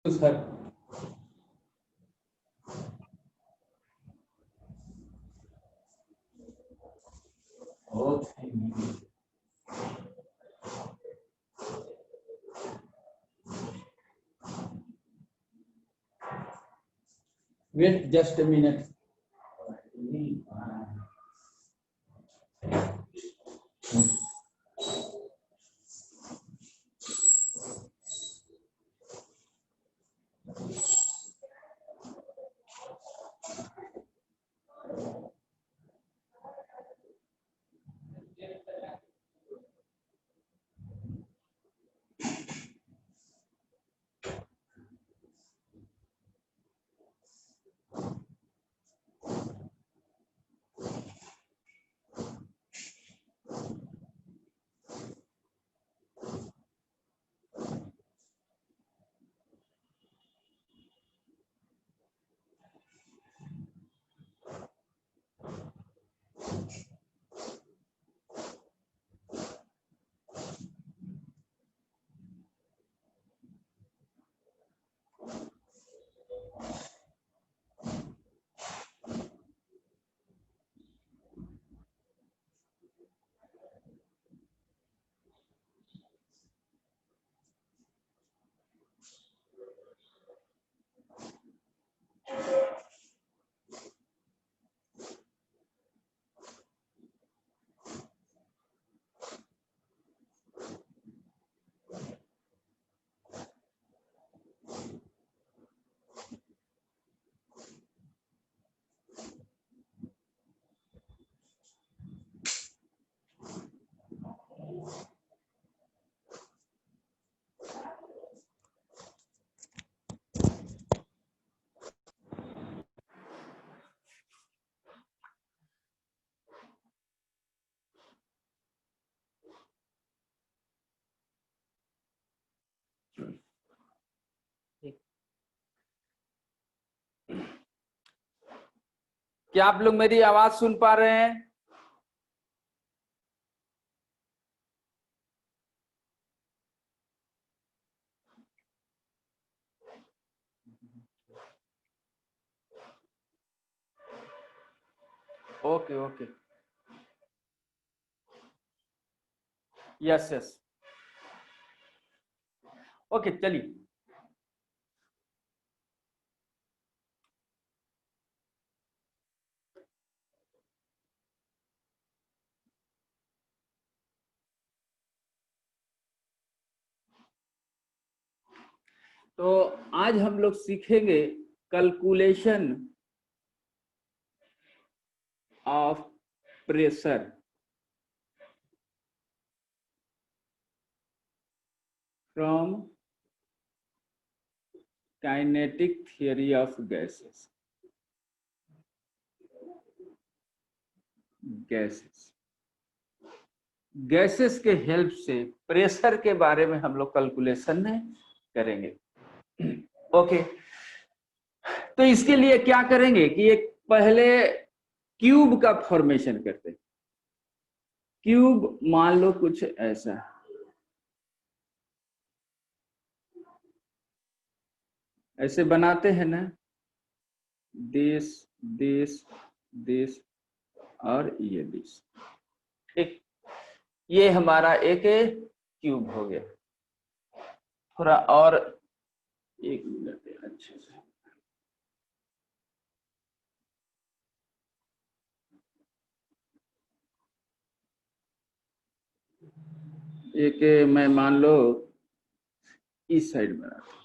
Sir. Wait just a minute. क्या आप लोग मेरी आवाज सुन पा रहे हैं? Okay okay, yes yes, okay चलिए। तो आज हम लोग सीखेंगे calculation of pressure from kinetic theory of gases. Gases के हेल्प से प्रेशर के बारे में हम लोग कैलकुलेशन करेंगे। ओके, तो इसके लिए क्या करेंगे कि एक पहले क्यूब का फॉर्मेशन करते हैं। क्यूब मान लो कुछ ऐसा, ऐसे बनाते हैं ना, दिस दिस दिस और ये दिस। ठीक, ये हमारा एक क्यूब हो गया। थोड़ा और एक मिनट अच्छे से, एक मैं मान लो इस साइड बनाता हूं,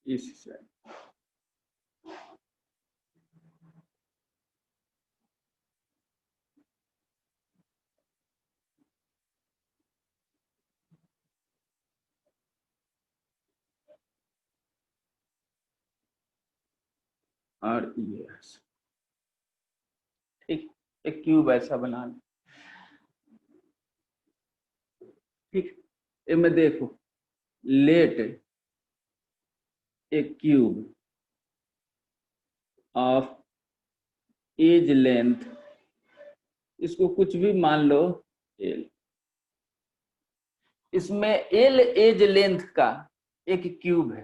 इस साइड, और ये ऐसा। ठीक, एक क्यूब ऐसा बना लें। ठीक, इनमें देखो, let a cube of edge length, इसको कुछ भी मान लो एल। इसमें एल एज लेंथ का एक क्यूब है,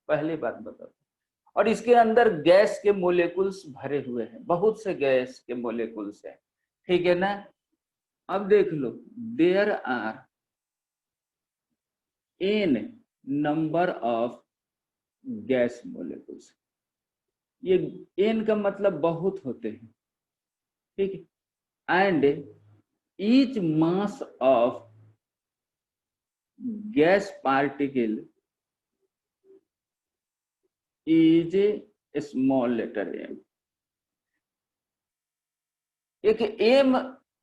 पहली बात बता। और इसके अंदर गैस के मोलेकुल्स भरे हुए हैं, बहुत से गैस के मोलेकुल्स हैं, ठीक है ना। अब देख लो, there are N number of gas molecules. ये एन का मतलब बहुत होते हैं, ठीक है। And each mass of gas particle is a small letter M. एक एम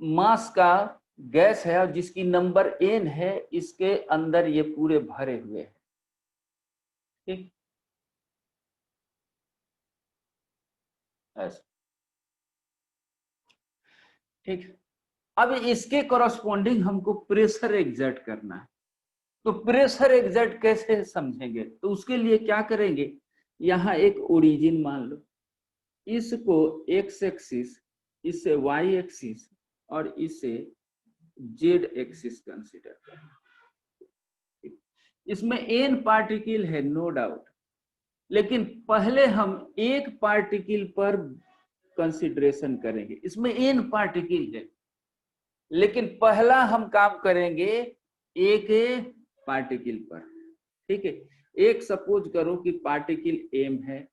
मास का गैस है और जिसकी नंबर एन है, इसके अंदर ये पूरे भरे हुए हैं, ठीक। ऐसा, ठीक। अब इसके कॉरस्पॉन्डिंग हमको प्रेशर एग्जर्ट करना है। तो प्रेशर एग्जर्ट कैसे समझेंगे, तो उसके लिए क्या करेंगे, यहाँ एक ओरिजिन मान लो, इसको एक्स एक्सिस, इसे वाई एक्सिस और इसे जेड एक्सिस कंसीडर करें। इसमें एन पार्टिकल है, नो डाउट, लेकिन पहले हम एक पार्टिकल पर कंसीडरेशन करेंगे। इसमें एन पार्टिकल है, लेकिन पहला हम काम करेंगे एक पार्टिकल पर, ठीक है। एक सपोज करो कि पार्टिकल एम है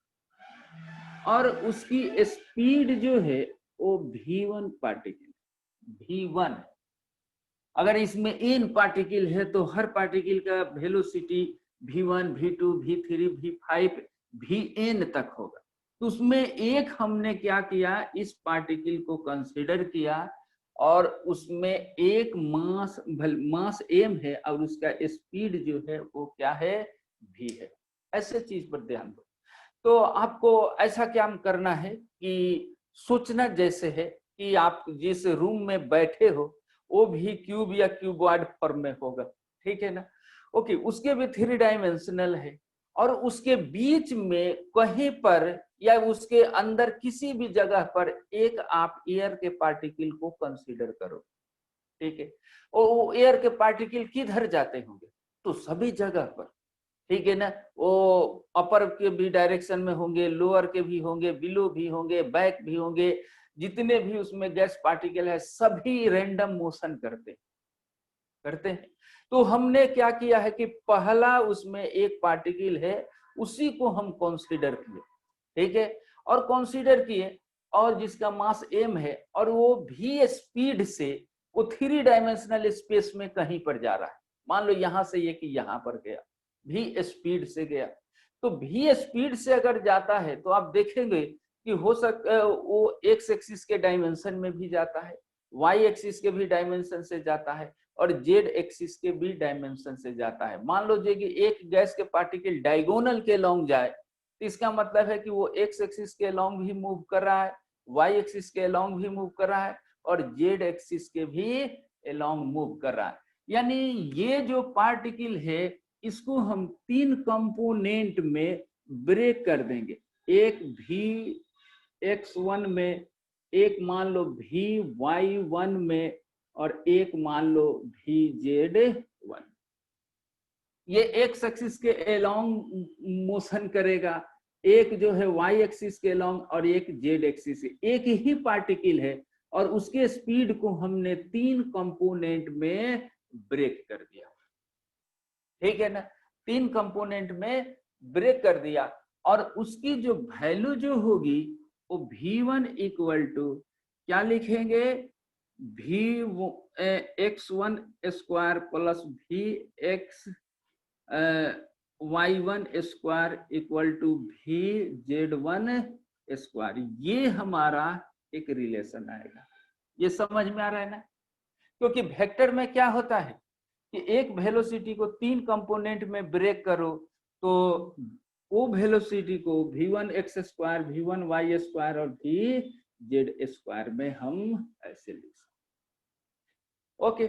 और उसकी स्पीड जो है वो v1 पार्टिकल, v1। अगर इसमें एन पार्टिकल है तो हर पार्टिकल का velocity v1, v2, v3, v5, vn तक होगा। तो उसमें एक हमने क्या किया, इस पार्टिकल को कंसीडर किया और उसमें एक मास एम है और उसका स्पीड जो है वो क्या है, v है। ऐसे चीज पर ध्यान दो। तो आपको ऐसा क्या करना है कि सोचना जैसे है कि आप जिस रूम में बैठे हो वो भी क्यूब या क्यूबॉइड फॉर्म में होगा, ठीक है ना। ओके, उसके भी 3 डायमेंशनल है और उसके बीच में कहीं पर या उसके अंदर किसी भी जगह पर एक आप एयर के पार्टिकल को कंसीडर करो, ठीक है। वो एयर के पार्टिकल किधर जाते होंगे, तो सभी जगह पर, ठीक है ना। वो अपर के भी डायरेक्शन में होंगे, लोअर के भी होंगे, बिलो भी होंगे, बैक भी होंगे। जितने भी उसमें गैस पार्टिकल है सभी रैंडम मोशन करते हैं। तो हमने क्या किया है कि पहला उसमें एक पार्टिकल है, उसी को हम कंसीडर किए, ठीक है। और कंसीडर किए और जिसका मास m है और वो भी स्पीड से वो 3 डायमेंशनल स्पेस में कहीं पर जा रहा है। मान लो यहां से ये कि यहां पर गया, भी स्पीड से गया। तो भी स्पीड से अगर जाता है तो आप देखेंगे कि हो सकता वो एक्स एक्सिस के डायमेंशन में भी जाता है, वाई एक्सिस के भी डायमेंशन से जाता है और जेड एक्सिस के भी डायमेंशन से जाता है। मान लो कि एक गैस के पार्टिकल डायगोनल के लॉन्ग जाए तो इसका मतलब है कि वो एक्स एक्सिस के लॉन्ग भी मूव कर रहा है, वाई एक्सिस के लॉन्ग भी मूव कर रहा है और जेड एक्सिस के भी लॉन्ग मूव कर रहा है। यानी ये जो पार्टिकल है इसको हम 3 कंपोनेंट में ब्रेक कर देंगे। एक भी x1 में, एक मान लो भी y1 में और एक मान लो भी z1। ये एक्स एक्सिस के अलोंग मोशन करेगा, एक जो है वाई एक्सिस के अलोंग और एक जेड एक्सिस। एक ही पार्टिकल है और उसके स्पीड को हमने 3 कंपोनेंट में ब्रेक कर दिया, ठीक है ना। 3 कंपोनेंट में ब्रेक कर दिया और उसकी जो वैल्यू जो होगी वो v1 इक्वल टू क्या लिखेंगे, v x1 square plus v x y1 square equal to v z1 square. ये हमारा एक रिलेशन आएगा। ये समझ में आ रहा है ना। क्योंकि वेक्टर में क्या होता है कि एक वेलोसिटी को 3 कंपोनेंट में ब्रेक करो तो वो वेलोसिटी को v1 x square, v1 y square और v z स्क्वायर में हम ऐसे लिख सकते। ओके,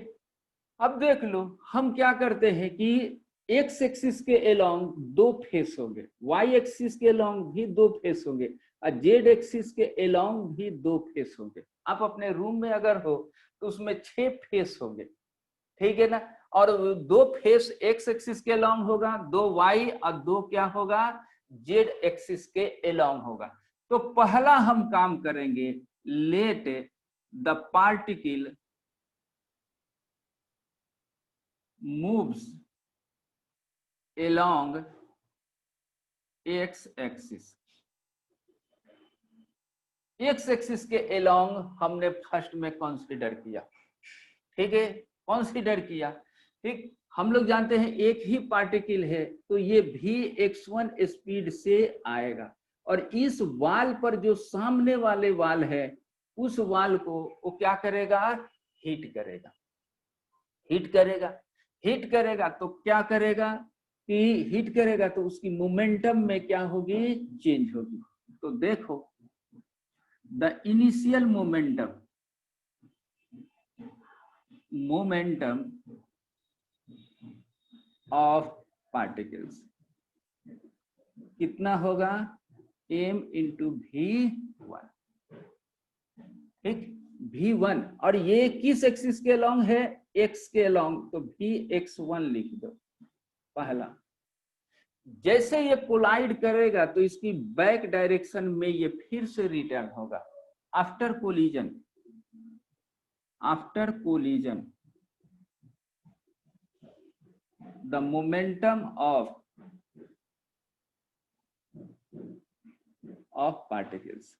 अब देख लो हम क्या करते हैं कि एक्स एक्सिस के अलोंग 2 फेस होंगे, वाई एक्सिस के अलोंग भी 2 फेस होंगे और जेड एक्सिस के अलोंग भी 2 फेस होंगे। आप अपने रूम में अगर हो तो उसमें 6 फेस होंगे, ठीक है ना। और दो फेस एक्स एक्सिस के अलोंग होगा, दो वाई और दो क्या होगा, जेड एक्सिस के अलोंग होगा। तो पहला हम काम करेंगे, let the particle moves along x axis. X axis के अलोंग हमने फर्स्ट में कंसीडर किया, ठीक है, कंसीडर किया, ठीक। हम लोग जानते हैं एक ही पार्टिकल है तो ये भी x1 स्पीड से आएगा और इस वाल पर जो सामने वाले वाल है उस वाल को वो क्या करेगा, हिट करेगा, हिट करेगा, हिट करेगा। तो क्या करेगा कि हिट करेगा तो उसकी मोमेंटम में क्या होगी, चेंज होगी। तो देखो the initial momentum of particles कितना होगा, m इंटू v1, ठीक, v1। और ये किस एक्सिस के अलोंग है, x के अलोंग, तो vx1 लिख दो पहला। जैसे ये कोलाइड करेगा तो इसकी बैक डायरेक्शन में ये फिर से रिटर्न होगा। After collision, after collision the momentum of particles,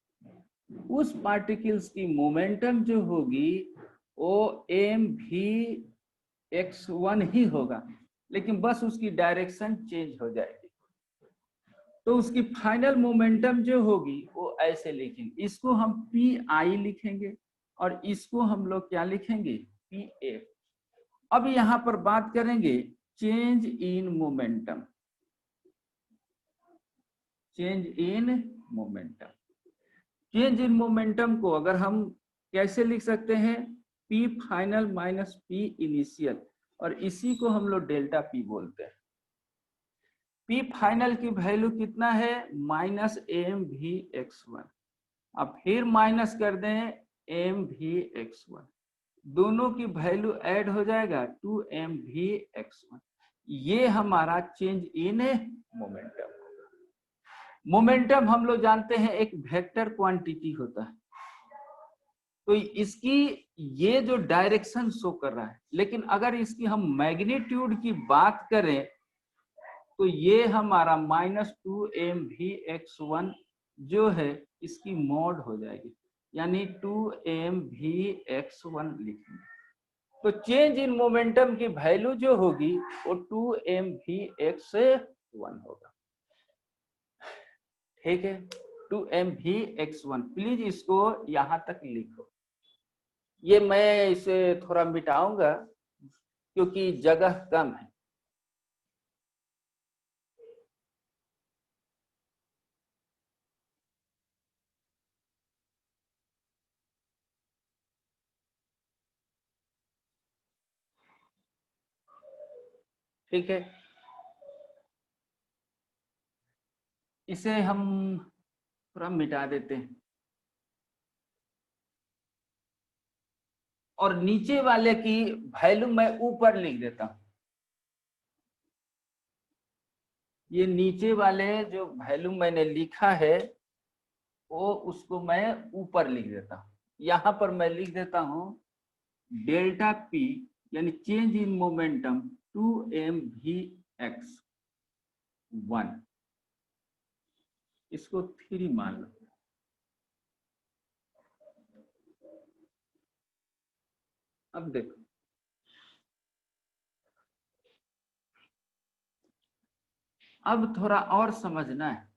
उस पार्टिकल्स की मोमेंटम जो होगी वो mvx1 ही होगा, लेकिन बस उसकी डायरेक्शन चेंज हो जाएगी। तो उसकी फाइनल मोमेंटम जो होगी वो ऐसे लिखेंगे, इसको हम pi लिखेंगे और इसको हम लोग क्या लिखेंगे, pf। अब यहां पर बात करेंगे change in momentum, change in momentum. Change in momentum को अगर हम कैसे लिख सकते हैं, p final minus p initial, और इसी को हम लोग डेल्टा p बोलते हैं। p फाइनल की वैल्यू कितना है, माइनस mvx1, अब फिर माइनस कर दें mvx1, दोनों की वैल्यू ऐड हो जाएगा 2mvx1। ये हमारा चेंज इन मोमेंटम। मोमेंटम हम लोग जानते हैं एक वेक्टर क्वांटिटी होता है, तो इसकी ये जो डायरेक्शन शो कर रहा है, लेकिन अगर इसकी हम मैग्नीट्यूड की बात करें तो ये हमारा -2mvx1 जो है इसकी मॉड हो जाएगी, यानी 2mvx1 लिखेंगे। तो चेंज इन मोमेंटम की वैल्यू जो होगी वो 2mvx1 होगा, ठीक है, 2mvx1। प्लीज इसको यहां तक लिखो। ये मैं इसे थोड़ा मिटाऊंगा क्योंकि जगह कम है। ठीक है, इसे हम थोड़ा मिटा देते हैं और नीचे वाले की वैल्यू मैं ऊपर लिख देता हूं। ये नीचे वाले जो वैल्यू मैंने लिखा है वो उसको मैं ऊपर लिख देता हूं। यहां पर मैं लिख देता हूं डेल्टा पी यानी चेंज इन मोमेंटम 2mvx1, इसको 3 मान लो। अब देखो अब थोड़ा और समझना है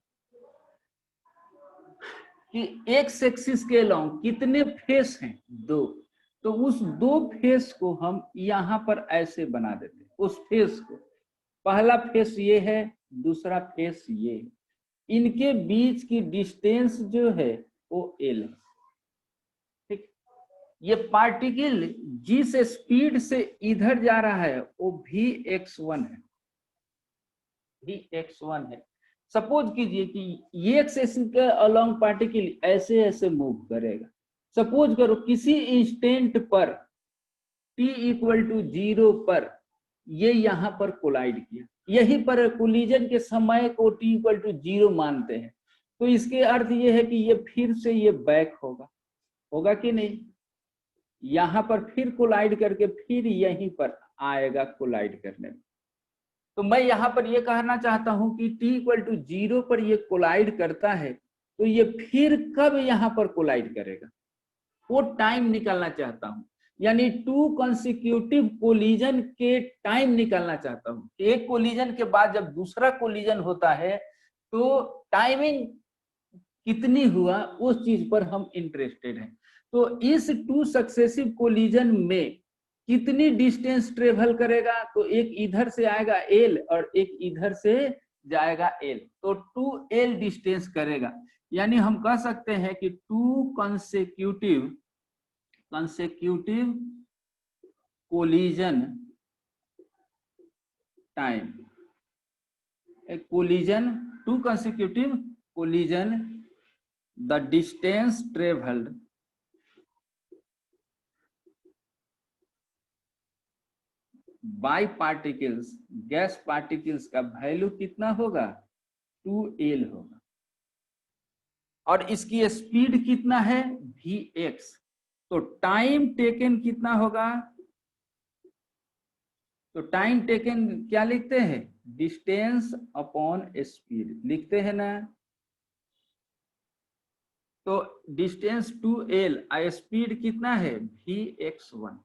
कि एक्स एक्सिस के अलोंग कितने फेस हैं, 2। तो उस 2 फेस को हम यहां पर ऐसे बना देते हैं। उस फेस को, पहला फेस ये है, दूसरा फेस ये है, इनके बीच की डिस्टेंस जो है वो L है, ठीक। ये पार्टिकल जिस स्पीड से इधर जा रहा है वो vx1 है, vx1 है। सपोज कीजिए कि ये एक्सिस के अलोंग पार्टिकल ऐसे ऐसे मूव करेगा। सपोज करो किसी इंस्टेंट पर t = 0 पर ये यहाँ पर कोलाइड किया, यही पर कोलिजन के समय को t=0 मानते हैं। तो इसके अर्थ ये है कि ये फिर से ये बैक होगा, होगा कि नहीं, यहाँ पर फिर कोलाइड करके फिर यहीं पर आएगा कोलाइड करने में। तो मैं यहाँ पर ये कहना चाहता हूं कि t=0 पर ये कोलाइड करता है, तो ये फिर कब यहाँ पर कोलाइड करेगा, वो टाइम निकालना चाहता हूं। यानी 2 कंसेक्यूटिव कोलिजन के टाइम निकालना चाहता हूं। एक कोलिजन के बाद जब दूसरा कोलिजन होता है तो टाइमिंग कितनी हुआ उस चीज पर हम इंटरेस्टेड हैं। तो इस 2 सक्सेसिव कोलिजन में कितनी डिस्टेंस ट्रेवल करेगा, तो एक इधर से आएगा L और एक इधर से जाएगा L, तो 2L डिस्टेंस करेगा। यानी हम कह सकते हैं कि 2 कंसेक्यूटिव कोलिजन टाइम, एक collision 2 consecutive collision, the distance travelled by particles, gas particles का वैल्यू कितना होगा, 2L होगा, और इसकी स्पीड कितना है, vx। तो टाइम टेकन कितना होगा, तो टाइम टेकन क्या लिखते हैं, डिस्टेंस अपॉन स्पीड लिखते हैं ना। तो डिस्टेंस 2L, स्पीड कितना है, vx1।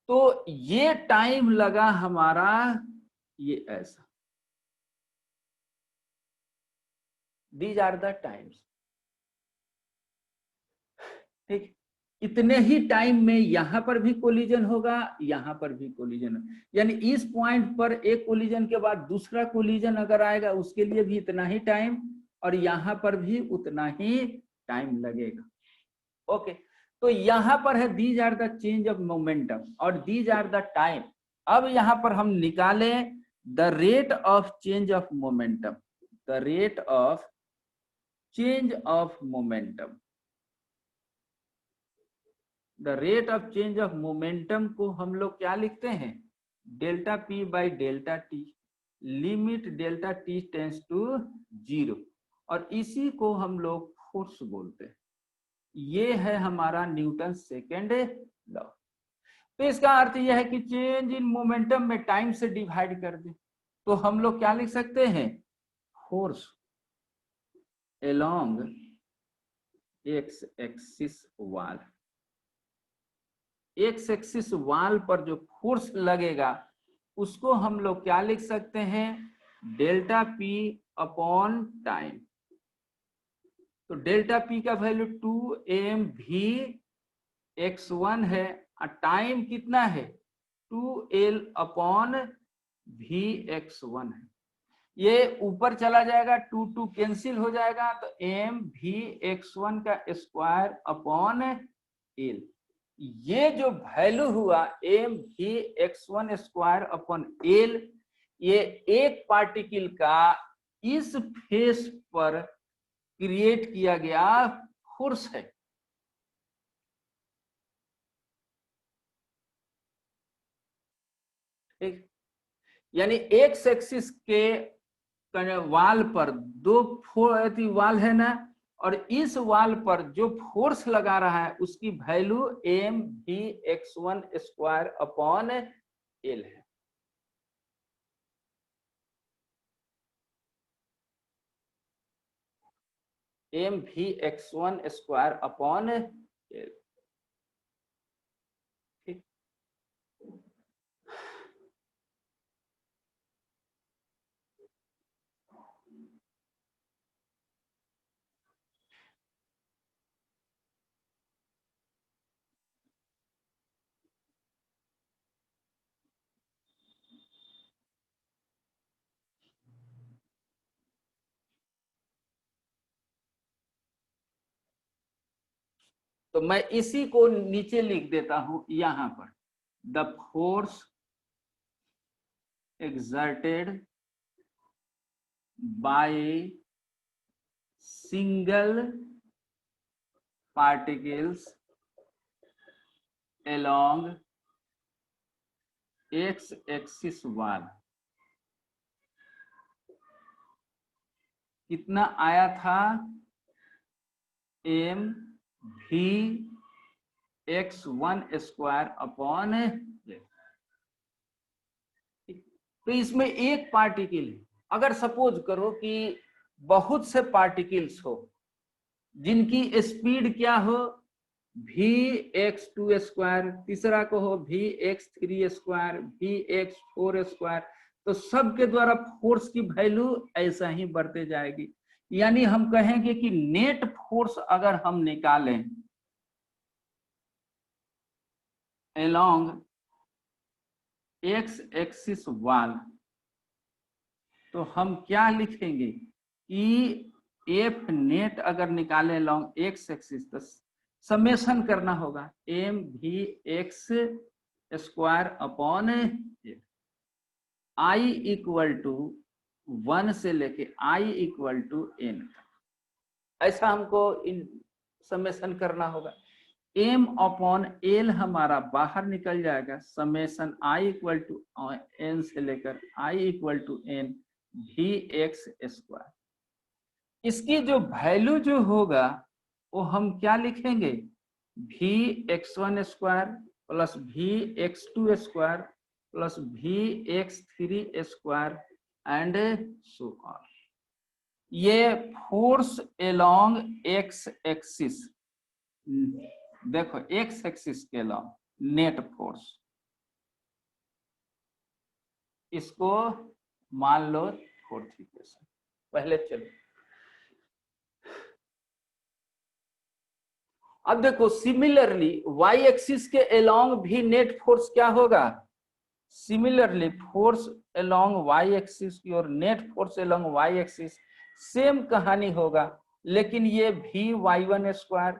तो ये टाइम लगा हमारा, ये ऐसा, दीज आर द टाइम्स। ठीक, इतने ही टाइम में यहां पर भी कोलिजन होगा, यहां पर भी कोलिजन, यानी इस पॉइंट पर एक कोलिजन के बाद दूसरा कोलिजन अगर आएगा उसके लिए भी इतना ही टाइम, और यहां पर भी उतना ही टाइम लगेगा। ओके, तो यहां पर है these are the change of momentum और दीज आर द टाइम। अब यहां पर हम निकालें the rate of change of momentum, the rate of change of momentum. The rate of change of momentum को हम लोग क्या लिखते हैं, delta p by delta t, limit delta t tends to 0, और इसी को हम लोग फोर्स बोलते हैं। ये है हमारा न्यूटन सेकेंड लॉ। तो इसका अर्थ यह है कि चेंज इन मोमेंटम में टाइम से डिवाइड कर दे, तो हम लोग क्या लिख सकते हैं, फोर्स along एक्स एक्सिस वाल, एक्स एक्सिस वाल पर जो फोर्स लगेगा उसको हम लोग क्या लिख सकते हैं, डेल्टा पी अपॉन टाइम। तो डेल्टा पी का वैल्यू 2mv(x1) है, और टाइम कितना है, 2L अपॉन vx1 है। ये ऊपर चला जाएगा, 2 कैंसिल हो जाएगा, तो mvx1 का स्क्वायर अपॉन L। ये जो वैल्यू हुआ mvx1 स्क्वायर अपॉन L, ये एक पार्टिकल का इस फेस पर क्रिएट किया गया फोर्स है। ठीक, यानी एक्स एक्सिस के वाल पर दो वाल है ना, और इस वाल पर जो फोर्स लगा रहा है उसकी value mvx1 square upon L है। mvx1 square upon L। ठीक, तो मैं इसी को नीचे लिख देता हूं यहां पर, the force exerted by single particles along x axis वाल कितना आया था, एम भी x1 स्क्वायर अपॉन z। तो इसमें एक पार्टिकल, अगर सपोज करो कि बहुत से पार्टिकल्स हो जिनकी स्पीड क्या हो vx2 स्क्वायर, तीसरा को हो vx3 स्क्वायर, vx4 स्क्वायर, तो सबके द्वारा फोर्स की वैल्यू ऐसा ही बढ़ते जाएगी। यानी हम कहेंगे कि नेट फोर्स अगर हम निकालें along x एक्सिस वाल, तो हम क्या लिखेंगे कि एफ नेट अगर निकाले along x एक्सिस तो समेशन करना होगा m v x square upon i equal to 1 से लेके आई इक्वल टू n, ऐसा हमको इन समेशन करना होगा। m अपॉन एल हमारा बाहर निकल जाएगा, summation i equal to n से लेकर i equal to n v x square. इसकी जो वैल्यू जो होगा वो हम क्या लिखेंगे, भी x1 स्क्वायर प्लस भी x2 square plus v x3 square and so on. ये फोर्स एलोंग एक्स एक्सिस, देखो एक्स एक्सिस के अलोंग नेट फोर्स, इसको मान लो फोर्थ इक्वेशन। पहले चलो अब देखो सिमिलरली वाई एक्सिस के अलोंग भी नेट फोर्स क्या होगा, similarly force along y axis की और net force along y axis same कहानी होगा, लेकिन ये भी y1 स्क्वायर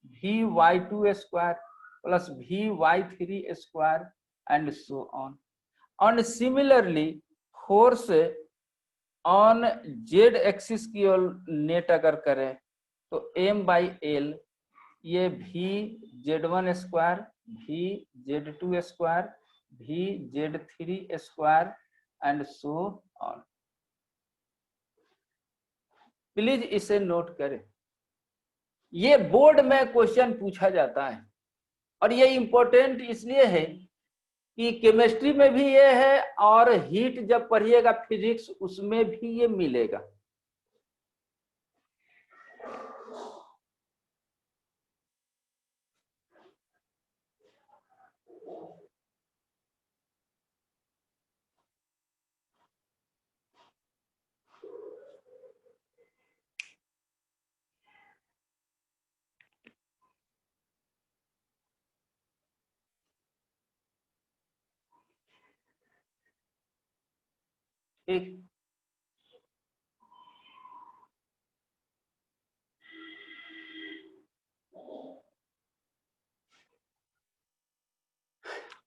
भी y2 स्क्वायर प्लस भी y3 square and so on. और similarly force on z axis की ओर नेट अगर करें तो m बाई एल, ये भी z1 स्क्वायर भी z2 स्क्वायर भी z3 square and so on. Please इसे नोट करें, ये बोर्ड में क्वेश्चन पूछा जाता है और ये इंपॉर्टेंट इसलिए है कि केमिस्ट्री में भी ये है और हीट जब पढ़िएगा फिजिक्स उसमें भी ये मिलेगा। ठीक,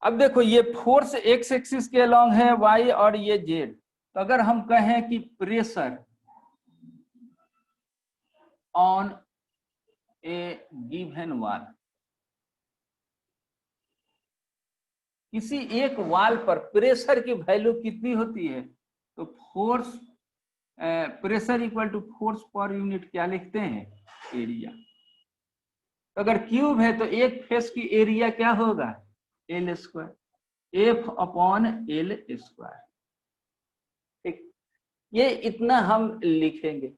अब देखो ये फोर्स एक्स एक्सिस के अलोंग है वाई और ये जेड, तो अगर हम कहें कि प्रेशर ऑन ए गिवन वाल, किसी एक वाल पर प्रेशर की वैल्यू कितनी होती है, तो force pressure equal to force per unit क्या लिखते हैं, एरिया। तो अगर क्यूब है तो एक फेस की एरिया क्या होगा, L square, F upon L square. ठीक, ये इतना हम लिखेंगे।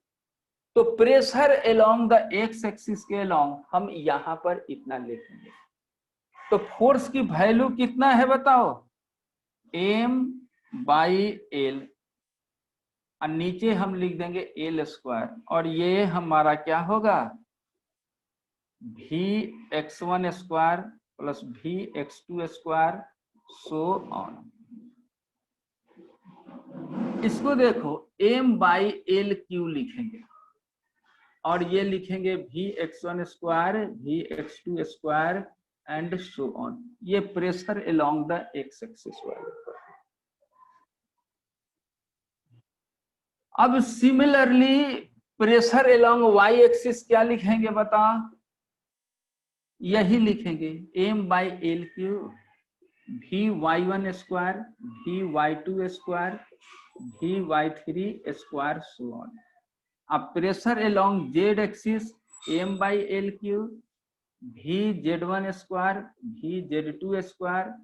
तो pressure along the x axis के अलोंग हम यहां पर इतना लिखेंगे। तो फोर्स की वैल्यू कितना है बताओ, एम बाई एल, और नीचे हम लिख देंगे एल स्क्वायर, और ये हमारा क्या होगा, भी x1 स्क्वायर प्लस भी x2 स्क्वायर सो ऑन। इसको देखो m बाई एल क्यू लिखेंगे और ये लिखेंगे भी x1 स्क्वायर भी x2 square and so on. ये pressure along the x axis वाले। अब similarly pressure along y axis क्या लिखेंगे बता, यही लिखेंगे m by L cube Vy1 square, Vy2 square, Vy3 square, so on. अब pressure along z axis m by l cube, Vz1 square, Vz2 square,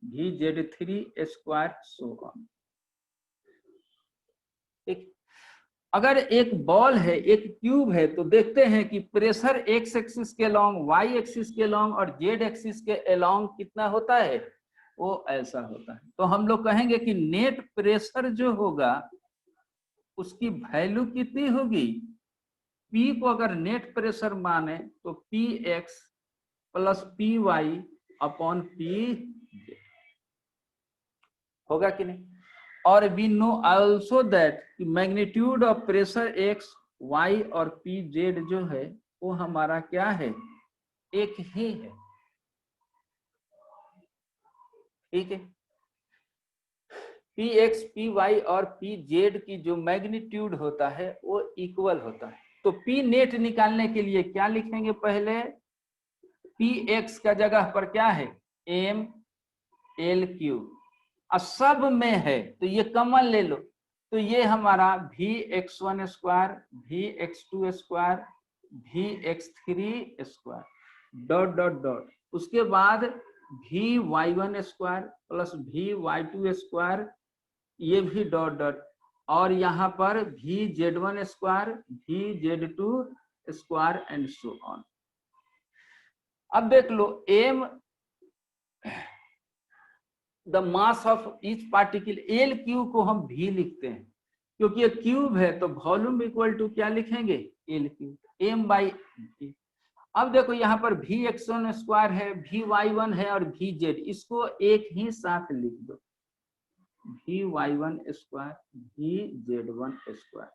Vz3 square, so on. ठीक, अगर एक ball है, एक क्यूब है, तो देखते हैं कि प्रेशर एक्स एक्सिस के लॉन्ग, वाई एक्सिस के लॉन्ग और जेड एक्सिस के अलॉन्ग कितना होता है, वो ऐसा होता है। तो हम लोग कहेंगे कि नेट प्रेशर जो होगा उसकी वैल्यू कितनी होगी, पी को अगर नेट प्रेशर माने तो p x plus p y upon p होगा कि नहीं। और we know also that magnitude of pressure x y और पी जेड जो है वो हमारा क्या है, एक ही है। ठीक है, पी एक्स पी वाई और पी जेड की जो मैग्नीट्यूड होता है वो इक्वल होता है। तो पी नेट निकालने के लिए क्या लिखेंगे, पहले पी एक्स का जगह पर क्या है, एम एल क्यूब, सब में है तो ये कॉमन ले लो, तो ये हमारा V x one square, we x two square, we x three square dot dot dot, उसके बाद V y one square plus V y two square, ये भी डॉट डॉट, और यहाँ पर V z one square, we z two square and so on. अब देख लो m the mass of each particle, L cube को हम भी लिखते हैं क्योंकि ये क्यूब है, तो वॉल्यूम इक्वल टू क्या लिखेंगे, एल क्यूब, एम बाई। अब देखो यहाँ पर वी एक्स वन स्क्वायर है, वी वाई वन है और वी जेड, इसको एक ही साथ लिख दो, v y one square, we z one square.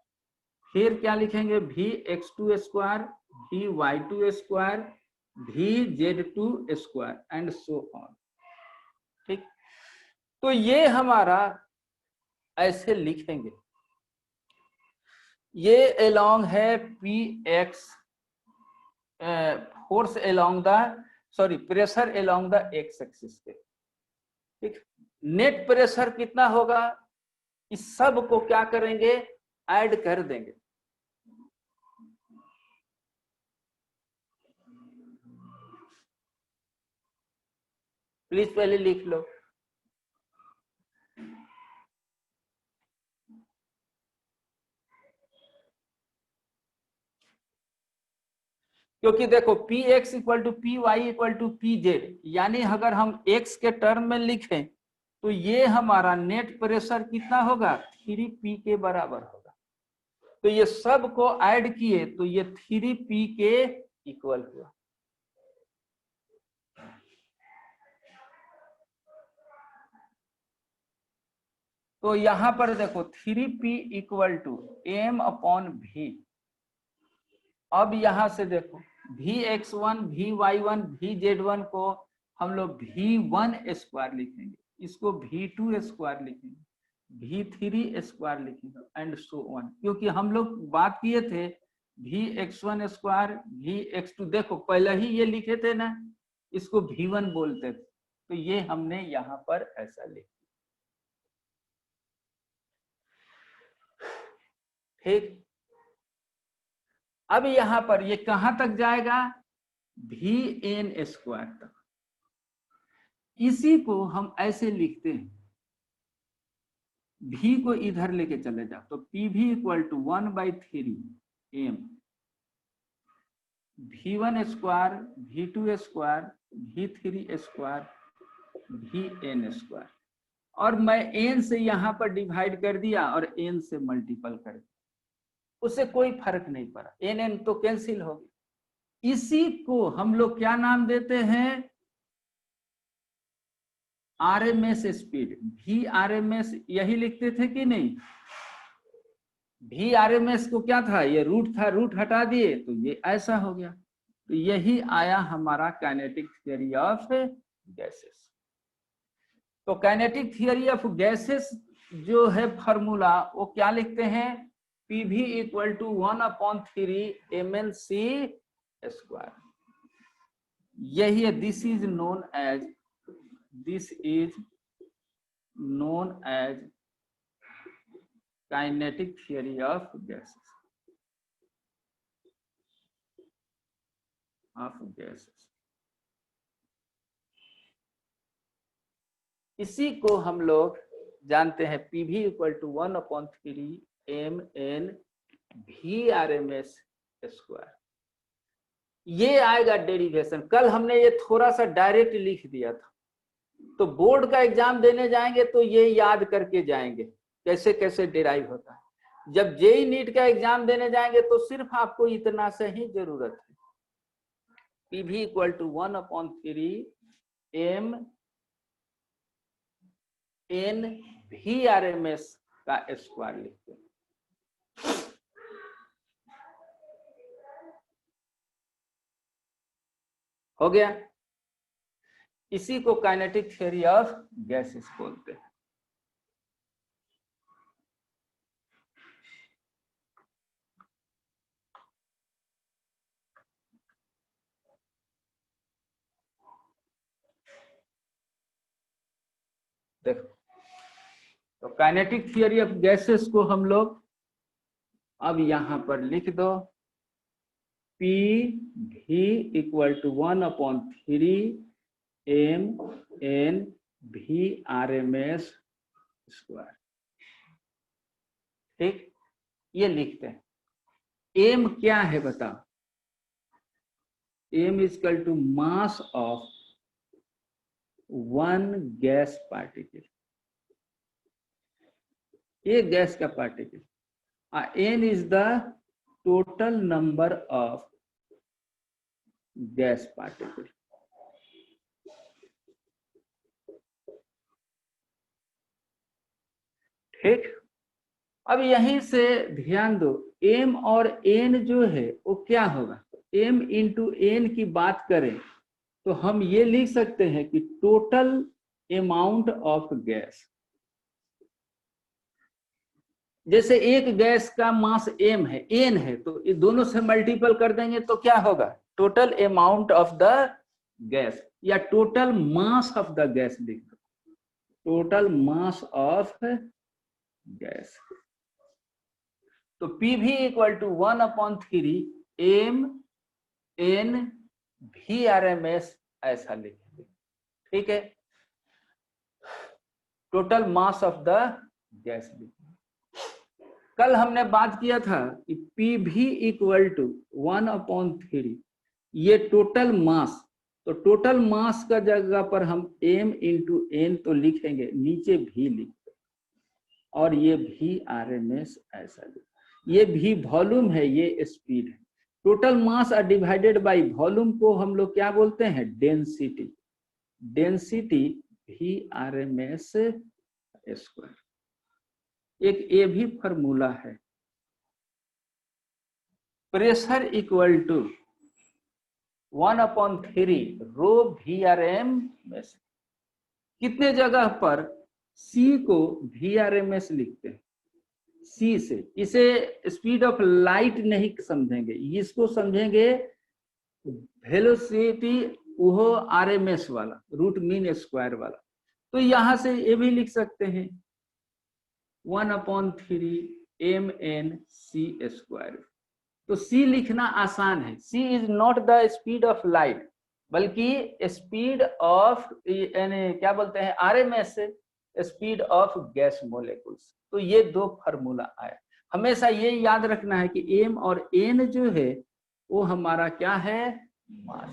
फिर क्या लिखेंगे, v x two square, v y two square, we z two square and so on. ठीक, तो ये हमारा ऐसे लिखेंगे, ये अलोंग है p x, force along the, sorry pressure along the x axis के। ठीक, नेट प्रेशर कितना होगा, इस सब को क्या करेंगे, ऐड कर देंगे। प्लीज पहले लिख लो, क्योंकि देखो p x equal to p y equal to p z, यानी अगर हम एक्स के टर्म में लिखें तो ये हमारा नेट प्रेशर कितना होगा, 3p के बराबर होगा। तो ये सब को ऐड किए तो ये 3p के इक्वल हुआ। तो यहां पर देखो 3p equal to m upon v. अब यहां से देखो v x one, v y one, v z one को हम लोग वी वन स्क्वायर लिखेंगे, इसको वी टू स्क्वायर लिखेंगे, वी थ्री स्क्वायर लिखेंगे एंड सो ऑन। क्योंकि हम लोग बात किए थे v x one square, we x two, देखो पहले ही ये लिखे थे ना, इसको वी वन बोलते थे, तो ये हमने यहाँ पर ऐसा लिखा। ठीक, अब यहां पर ये कहां तक जाएगा, वी एन स्क्वायर तक। इसी को हम ऐसे लिखते हैं, भी को इधर लेके चले जाओ तो p v equal to 1/3 m v one square, v two square, v three square, v n square. और मैं एन से यहां पर डिवाइड कर दिया और एन से मल्टीपल कर दिया, उससे कोई फर्क नहीं पड़ा, एन एन तो कैंसिल हो गया। इसी को हम लोग क्या नाम देते हैं, आरएमएस स्पीड, वी आरएमएस, यही लिखते थे कि नहीं। वी आरएमएस को क्या था, ये रूट था, रूट हटा दिए तो ये ऐसा हो गया। तो यही आया हमारा काइनेटिक थियरी ऑफ गैसेस। तो काइनेटिक थियरी ऑफ गैसेस जो है फॉर्मूला, वो क्या लिखते हैं, पीवी इक्वल टू 1/3 mnc²। यही है, this is known as this is known as kinetic theory of gases इसी को हम लोग जानते हैं PV equal to 1/3 mn VRMS square. ये आएगा डेरिवेशन। कल हमने ये थोड़ा सा डायरेक्ट लिख दिया था, तो बोर्ड का एग्जाम देने जाएंगे तो ये याद करके जाएंगे कैसे कैसे डिराइव होता है। जब जेई नीट का एग्जाम देने जाएंगे तो सिर्फ आपको इतना से ही जरूरत है, PV equal to 1/3 mn VRMS का स्क्वायर लिखते हैं। हो गया। इसी को काइनेटिक थ्योरी ऑफ गैसेस बोलते हैं। देखो, तो काइनेटिक थियरी ऑफ गैसेस को हम लोग अब यहां पर लिख दो, PV equal to 1/3 mn VRMS square. ठीक, ये लिखते हैं। एम क्या है बताओ? M equal to mass of one gas particle, एक गैस का particle. n is the total number of gas particle। ठीक, अब यहीं से ध्यान दो, m और n जो है वो क्या होगा? m इंटू n की बात करें तो हम ये लिख सकते हैं कि टोटल अमाउंट ऑफ गैस। जैसे एक गैस का मास m है, n है, तो ये दोनों से मल्टीपल कर देंगे तो क्या होगा? Total amount of the gas, या total mass of the gas लिख दो, टोटल मास ऑफ गैस। तो PV equal to 1/3 mn VRMS ऐसा लिखेंगे। ठीक है, total mass of the gas लिखेंगे। कल हमने बात किया था कि PV इक्वल टू 1/3 ये टोटल मास, तो टोटल मास का जगह पर हम m इंटू n तो लिखेंगे, नीचे भी लिखेंगे, और ये VRMS ऐसा लिखेंगे। ये भी वॉल्यूम है, ये स्पीड है। Total mass divided by volume को हम लोग क्या बोलते हैं? डेंसिटी। Density VRMS square. एक ये भी फॉर्मूला है। Pressure equal to 1/3 rho VRMS। कितने जगह पर C को VRMS लिखते हैं? C से इसे स्पीड ऑफ लाइट नहीं समझेंगे, इसको समझेंगे वेलोसिटी, वो RMS वाला, रूट मीन स्क्वायर वाला। तो यहां से ये भी लिख सकते हैं 1/3 mn C स्क्वायर। तो C लिखना आसान है। C is not the speed of light, बल्कि स्पीड ऑफ, यानी क्या बोलते हैं, RMS, स्पीड ऑफ गैस मोलेकुल्स। तो ये दो फार्मूला आए। हमेशा ये याद रखना है कि m और n जो है वो हमारा क्या है? मास।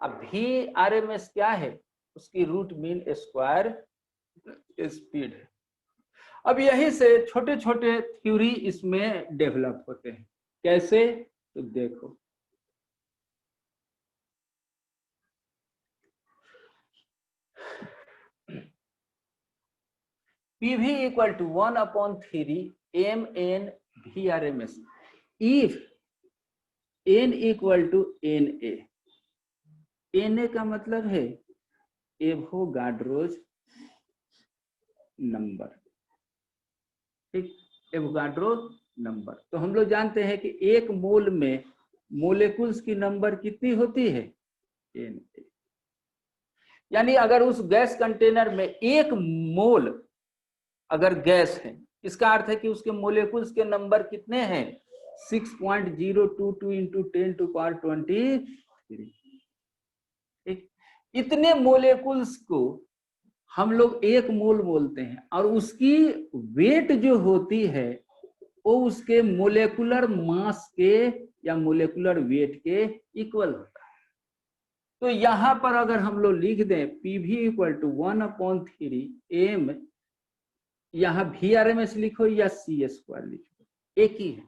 अब VRMS क्या है? उसकी रूट मीन स्क्वायर स्पीड है। अब यहीं से छोटे छोटे थ्योरी इसमें डेवलप होते हैं। कैसे? तो देखो, PV equal to 1/3 mn VRMS if n equal to Na। Na का मतलब है एवोगाड्रोज नंबर। ठीक, एवोगाड्रो नंबर। तो हम लोग जानते हैं कि एक मोल में मोलेकुल्स की नंबर कितनी होती है? Na। यानी अगर उस गैस कंटेनर में 1 मोल अगर गैस है, इसका अर्थ है कि उसके मोलेकुल्स के नंबर कितने हैं? 6.022 इंटू 10⁻23। इतने मोलेकुल्स को हम लोग 1 मोल बोलते हैं, और उसकी वेट जो होती है वो उसके मोलेकुलर मास के या मोलेकुलर वेट के इक्वल होता है। तो यहां पर अगर हम लोग लिख दें PV = 1/3 m, यहां VRMS लिखो या C² लिखो, एक ही है,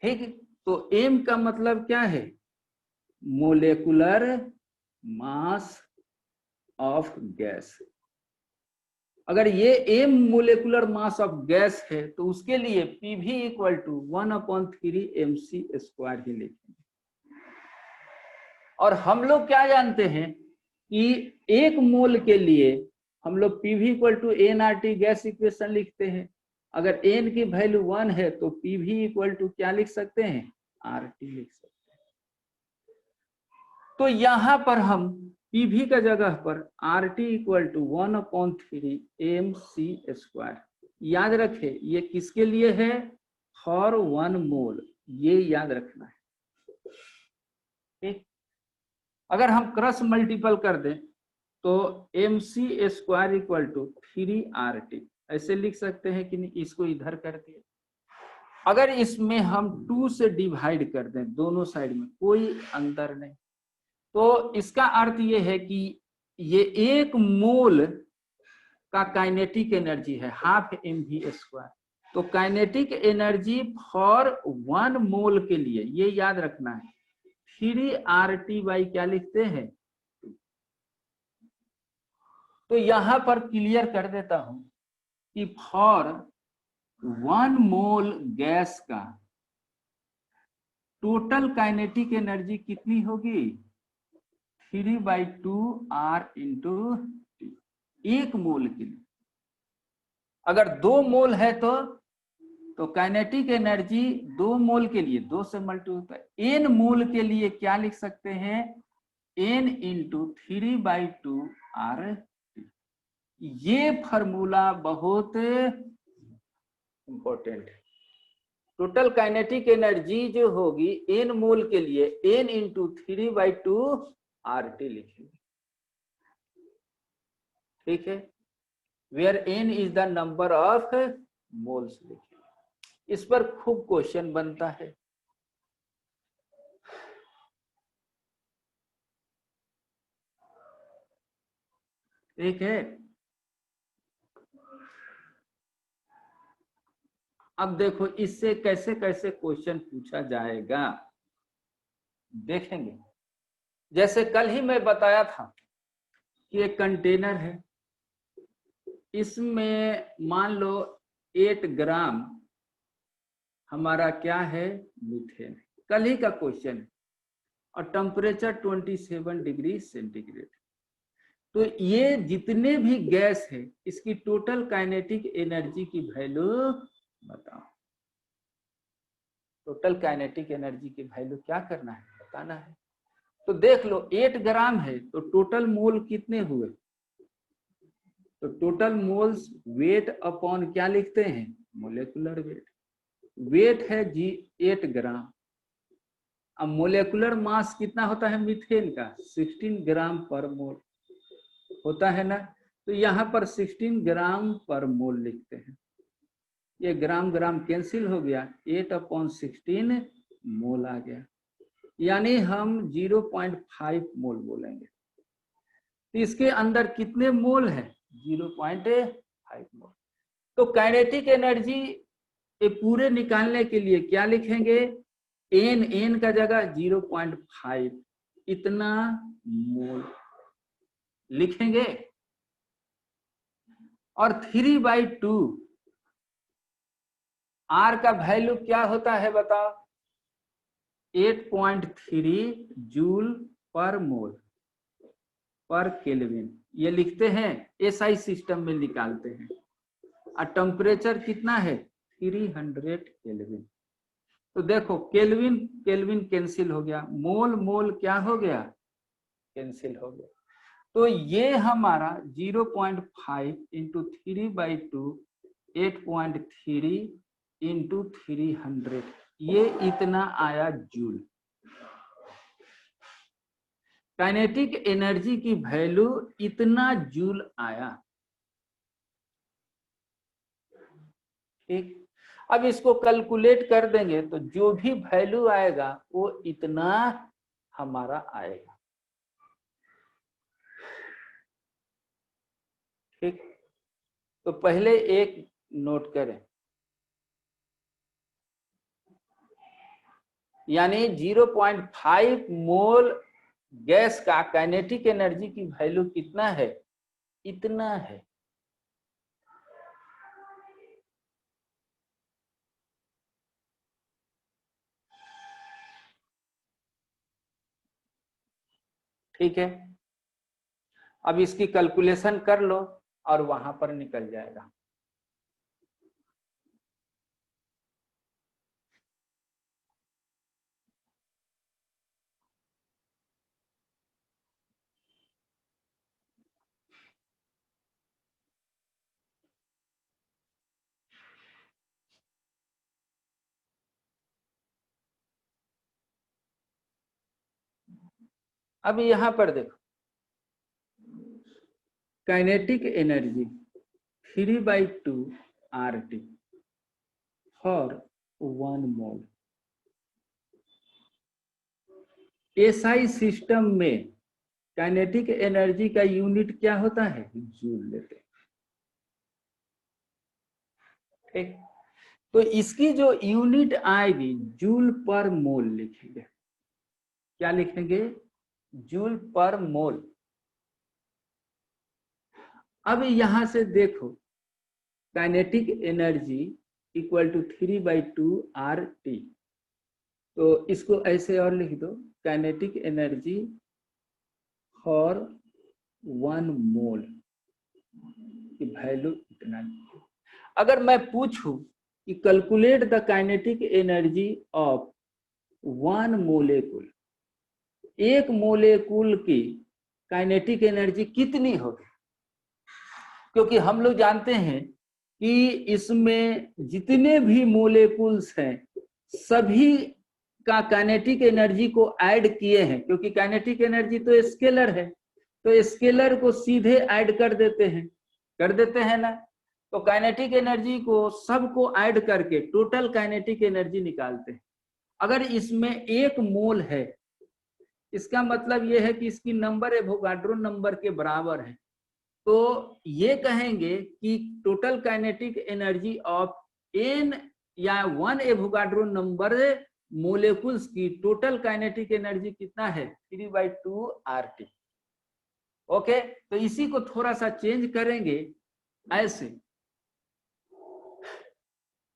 ठीक है। तो m का मतलब क्या है? Molecular mass of gas. अगर ये m molecular mass of gas है तो उसके लिए PV = 1/3 mc² ही लिखेंगे। और हम लोग क्या जानते हैं कि 1 मोल के लिए हम लोग PV = nRT गैस इक्वेशन लिखते हैं। अगर n की वैल्यू 1 है तो PV = क्या लिख सकते हैं? RT लिख सकते हैं। तो यहां पर हम PV का जगह पर RT = 1/3 mc²। याद रखें ये किसके लिए है? फॉर 1 मोल, ये याद रखना है, ठीक। अगर हम क्रॉस मल्टीपल कर दें तो mc² = 3RT ऐसे लिख सकते हैं कि नहीं? इसको इधर कर दिए। अगर इसमें हम 2 से डिवाइड कर दें दोनों साइड में, कोई अंतर नहीं, तो इसका अर्थ ये है कि ये 1 मोल का काइनेटिक एनर्जी है ½ mv²। तो काइनेटिक एनर्जी फॉर 1 मोल के लिए ये याद रखना है 3RT बाई क्या लिखते हैं? तो यहां पर क्लियर कर देता हूं कि फॉर 1 मोल गैस का टोटल काइनेटिक एनर्जी कितनी होगी? 3/2 R इंटू T, 1 मोल के लिए। अगर 2 मोल है तो काइनेटिक एनर्जी 2 मोल के लिए 2 से मल्टी होता है। n मोल के लिए क्या लिख सकते हैं? n into 3/2 R। ये फॉर्मूला बहुत इंपॉर्टेंट है। टोटल काइनेटिक एनर्जी जो होगी n मोल के लिए n इंटू 3/2 RT लिखेंगे, ठीक है। Where n is the number of moles लिखेंगे। इस पर खूब क्वेश्चन बनता है। ठीक है। अब देखो इससे कैसे कैसे क्वेश्चन पूछा जाएगा, देखेंगे। जैसे कल ही मैं बताया था कि एक कंटेनर है, इसमें मान लो 8 ग्राम हमारा क्या है? मीथेन। कल ही का क्वेश्चन है, और टेम्परेचर 27 डिग्री सेंटीग्रेड। तो ये जितने भी गैस है इसकी टोटल काइनेटिक एनर्जी की वैल्यू बताओ। टोटल काइनेटिक एनर्जी की वैल्यू क्या करना है? बताना है। तो देख लो 8 ग्राम है तो टोटल मोल कितने हुए? तो टोटल मोल्स वेट अपॉन क्या लिखते हैं? Molecular wait. वेट है जी 8 ग्राम। अब मोलेकुलर मास कितना होता है मीथेन का? 16 ग्राम पर मोल होता है ना। तो यहाँ पर 16 ग्राम पर मोल लिखते हैं। ये ग्राम ग्राम कैंसिल हो गया, 8/16 मोल आ गया, यानी हम 0.5 मोल बोलेंगे। तो इसके अंदर कितने मोल है? 0.5 मोल। तो काइनेटिक एनर्जी ये पूरे निकालने के लिए क्या लिखेंगे? n का जगह 0.5 इतना मोल लिखेंगे, और 3/2 R का वैल्यू क्या होता है बताओ? 8.3 जूल पर मोल पर केल्विन। ये लिखते हैं SI सिस्टम में निकालते हैं। और टेम्परेचर कितना है? 300 केल्विन। तो देखो केल्विन केल्विन कैंसिल हो गया, मोल मोल क्या हो गया? कैंसिल हो गया। तो ये हमारा 0.5 इंटू 3/2 8.3 इंटू 300, ये इतना आया जूल। काइनेटिक एनर्जी की वैल्यू इतना जूल आया। ठीक, अब इसको कैलकुलेट कर देंगे तो जो भी वैल्यू आएगा वो इतना हमारा आएगा। ठीक, तो पहले एक नोट करें, यानी 0.5 मोल गैस का काइनेटिक एनर्जी की वैल्यू कितना है, इतना है। ठीक है, अब इसकी कैलकुलेशन कर लो और वहां पर निकल जाएगा। अब यहां पर देखो, kinetic energy 3/2 RT for 1 mole. SI system में काइनेटिक एनर्जी का यूनिट क्या होता है, जूल लेते हैं। ठीक, तो इसकी जो यूनिट आएगी जूल पर मोल लिखेंगे। क्या लिखेंगे, जूल पर मोल। अब यहां से देखो, kinetic energy equal to 3/2 RT, तो इसको ऐसे और लिख दो, काइनेटिक एनर्जी फॉर 1 मोल की वैल्यू इतना। अगर मैं पूछूं कि calculate the kinetic energy of 1 मोलेकुल, एक मोलेकुल की काइनेटिक एनर्जी कितनी होगी, क्योंकि हम लोग जानते हैं कि इसमें जितने भी मोलेकुल्स हैं सभी का काइनेटिक एनर्जी को ऐड किए हैं, क्योंकि काइनेटिक एनर्जी तो स्केलर है, तो स्केलर को सीधे ऐड कर देते हैं ना। तो काइनेटिक एनर्जी को सबको ऐड करके टोटल काइनेटिक एनर्जी निकालते हैं। अगर इसमें 1 मोल है, इसका मतलब यह है कि इसकी नंबर एवोगाड्रो नंबर के बराबर है। तो ये कहेंगे कि total kinetic energy of n या 1 एवोगाड्रो नंबर मोलेकुल्स की टोटल काइनेटिक एनर्जी कितना है, 3/2 RT। ओके, तो इसी को थोड़ा सा चेंज करेंगे ऐसे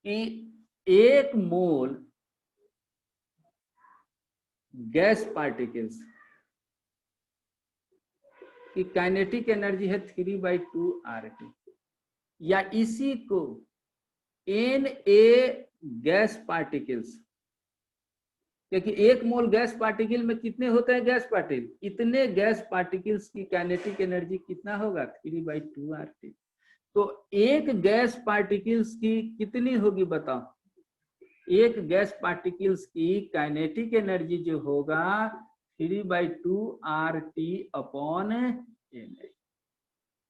कि 1 मोल गैस पार्टिकल्स की काइनेटिक एनर्जी है 3/2 RT, या इसी को Na गैस पार्टिकल्स, क्योंकि 1 मोल गैस पार्टिकल में कितने होते हैं गैस पार्टिकल, इतने गैस पार्टिकल्स की काइनेटिक एनर्जी कितना होगा, 3/2 RT। तो एक गैस पार्टिकल्स की कितनी होगी बताओ, एक गैस पार्टिकल्स की काइनेटिक एनर्जी जो होगा 3/2 RT अपॉन Na।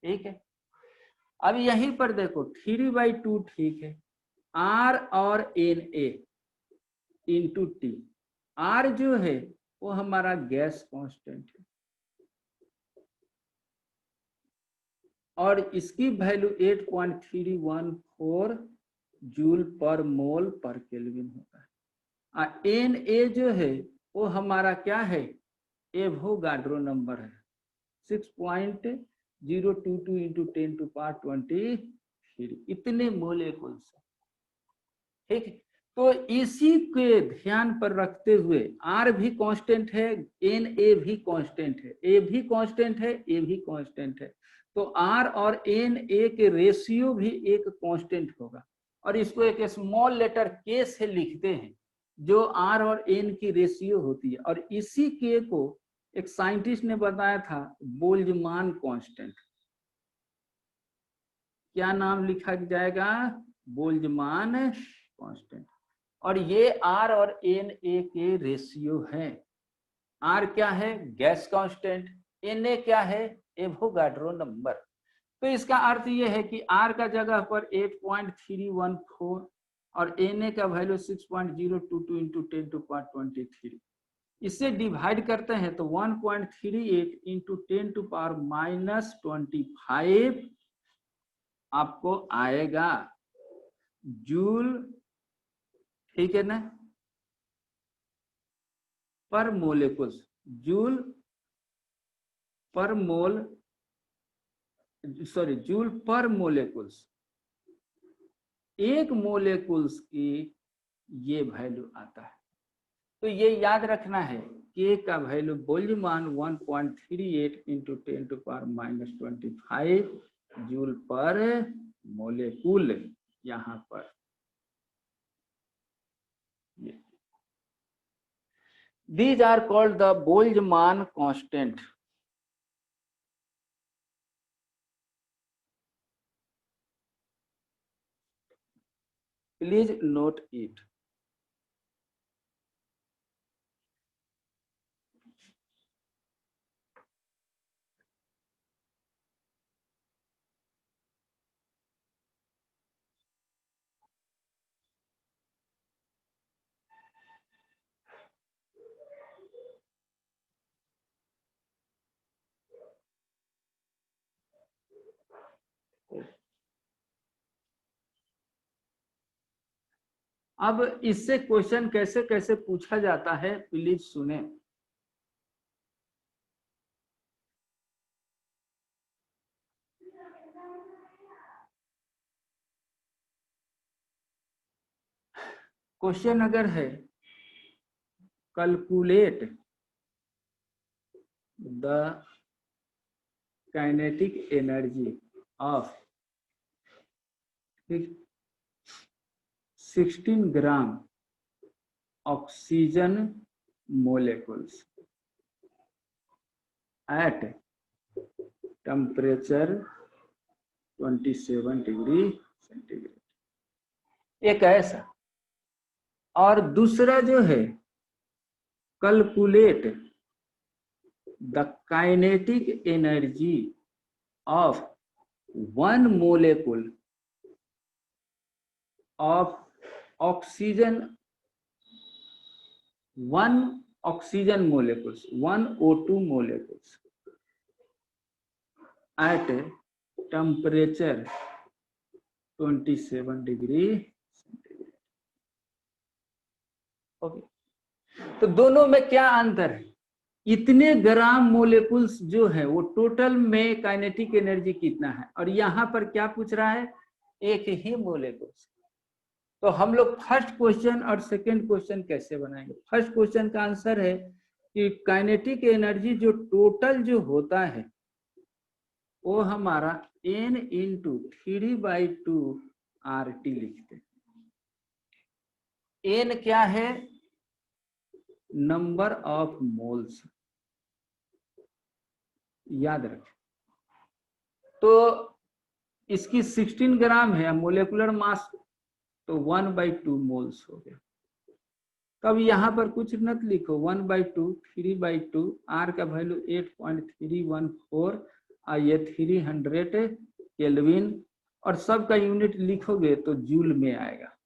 ठीक है, अब यहीं पर देखो 3/2 ठीक है, R और Na इंटू टी। R जो है वो हमारा गैस कांस्टेंट है और इसकी वैल्यू 8.314 जूल पर मोल पर केल्विन होता है। Na जो है वो हमारा क्या है, एवोगाड्रो नंबर है, 6.022 इंटू 10⁻23 इतने मोलेकुल्स। ठीक, तो इसी के ध्यान पर रखते हुए R भी कांस्टेंट है, Na भी कांस्टेंट है, A भी कांस्टेंट है, A भी कांस्टेंट है, तो R और Na के रेशियो भी एक कांस्टेंट होगा और इसको एक स्मॉल लेटर K से लिखते हैं जो R और N की रेशियो होती है, और इसी K को एक साइंटिस्ट ने बताया था बोल्जमान कांस्टेंट। क्या नाम लिखा जाएगा? बोल्जमान कांस्टेंट। और ये आर और एन ए के रेशियो है। आर क्या है? Gas constant. एन ए क्या है? Avogadro number. तो इसका अर्थ ये है कि आर का जगह पर 8.314 और एन ए का वैल्यू 6.022 इंटू 10⁻23। इससे डिवाइड करते हैं तो 1.38 इंटू 10⁻⁻25 आपको आएगा जूल, ठीक है ना, पर मोलेकुल्स। जूल पर मोल, सॉरी, जूल पर मोलेकुल्स। एक मोलेकुल्स की ये वैल्यू आता है। तो ये याद रखना है, के का वैल्यू बोल्जमान 1.38 इंटू 10⁻⁻25 जूल पर मोलेकुल। यहाँ पर these are called the Boltzmann constant. Please note it. अब इससे क्वेश्चन कैसे कैसे पूछा जाता है, प्लीज सुने। क्वेश्चन अगर है calculate the kinetic energy of 16 gram oxygen molecules at temperature 27 degree centigrade, एक ऐसा। और दूसरा जो है calculate the kinetic energy of 1 molecule of oxygen, 1 oxygen molecules, 1 O2 molecules at temperature 27 degree centigrade. Okay, तो दोनों में क्या अंतर है? इतने ग्राम मोलेकुल्स जो है वो टोटल में काइनेटिक एनर्जी कितना है, और यहाँ पर क्या पूछ रहा है? एक ही मोलेकुल्स। तो हम लोग फर्स्ट क्वेश्चन और सेकंड क्वेश्चन कैसे बनाएंगे? फर्स्ट क्वेश्चन का आंसर है कि काइनेटिक एनर्जी जो टोटल जो होता है वो हमारा n इंटू 3/2 RT लिखते हैं। n क्या है? नंबर ऑफ मोल्स, याद रखें। तो इसकी 16 ग्राम है मोलेकुलर मास, तो 1/2 मोल्स हो गया। तब यहाँ पर कुछ मत लिखो, 1/2, 3/2, R का वैल्यू 8.314 और ये 300 केल्विन, और सब का यूनिट लिखोगे तो जूल में आएगा।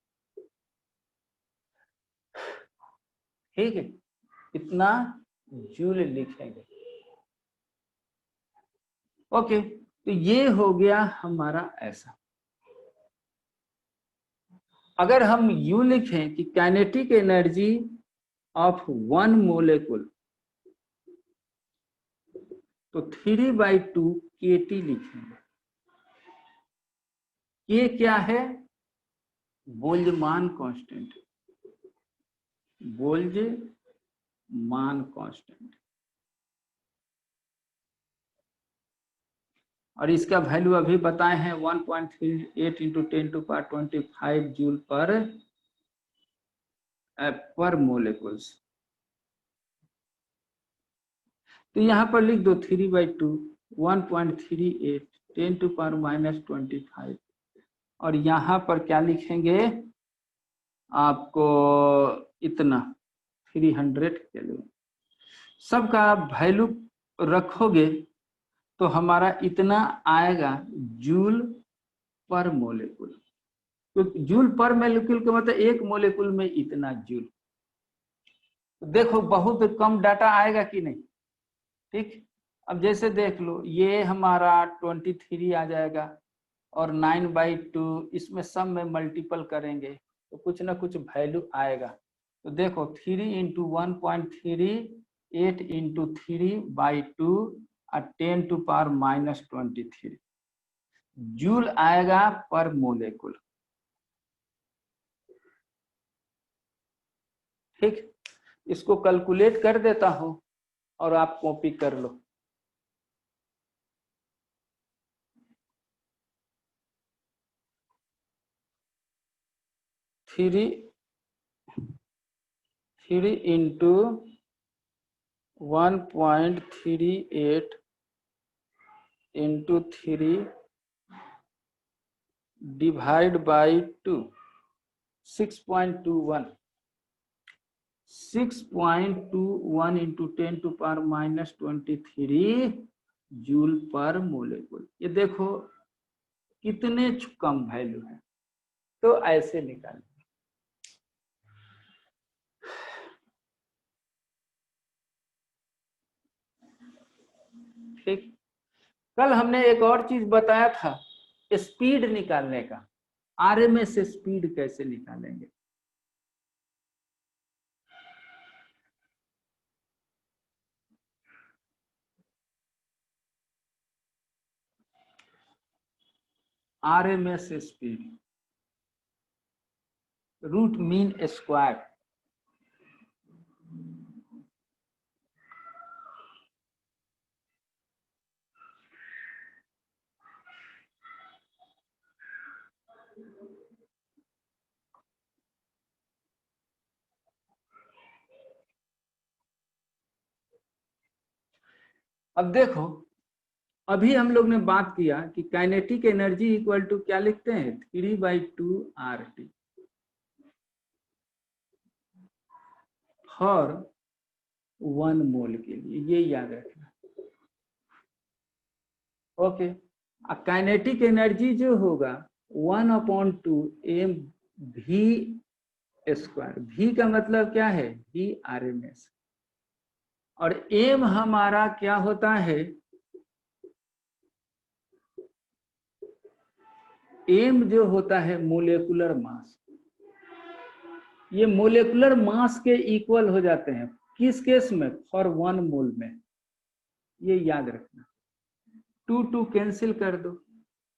ठीक है, इतना जूल लिखेंगे। ओके, तो ये हो गया हमारा ऐसा। अगर हम यू लिखें कि काइनेटिक एनर्जी ऑफ 1 मोलेकुल, तो 3/2 KT लिखेंगे। ये क्या है? बोल्जमान कांस्टेंट, बोल्जमान कांस्टेंट। और इसका वैल्यू अभी बताए हैं 1.38 इंटू 10⁻25 जूल पर मोलेकुल्स। तो यहाँ पर लिख दो 3/2 1.38 10⁻⁻25 और यहाँ पर क्या लिखेंगे आपको इतना 300 केल्विन। सबका आप वैल्यू रखोगे तो हमारा इतना आएगा जूल पर मोलेकुल। तो जूल पर मोलेकुल का मतलब एक मोलेकुल में इतना जूल। देखो बहुत कम डाटा आएगा कि नहीं। ठीक, अब जैसे देख लो ये हमारा 23 आ जाएगा और 9/2 इसमें सब में मल्टीपल करेंगे तो कुछ ना कुछ वैल्यू आएगा। तो देखो 3 इंटू 1.38 इंटू 3/2 और 10⁻⁻23 जूल आएगा पर मोलेकुल। ठीक, इसको कैलकुलेट कर देता हूं और आप कॉपी कर लो। Three into 1.38 into 3 divide by 2 6.21 into 10⁻⁻23 joule per molecule. ये देखो कितने कम वैल्यू है। तो ऐसे निकालें। ठीक, कल हमने एक और चीज बताया था स्पीड निकालने का। आरएमएस स्पीड कैसे निकालेंगे। RMS speed root mean square. अब देखो अभी हम लोग ने बात किया कि काइनेटिक एनर्जी इक्वल टू क्या लिखते हैं 3/2 RT फॉर 1 मोल के लिए, ये याद रखना। ओके, काइनेटिक एनर्जी जो होगा 1/2 mv²। v का मतलब क्या है VRMS और m हमारा क्या होता है m जो होता है मोलेकुलर मास। ये मोलेकुलर मास के इक्वल हो जाते हैं किस केस में फॉर 1 मोल में। ये याद रखना। 2 कैंसिल कर दो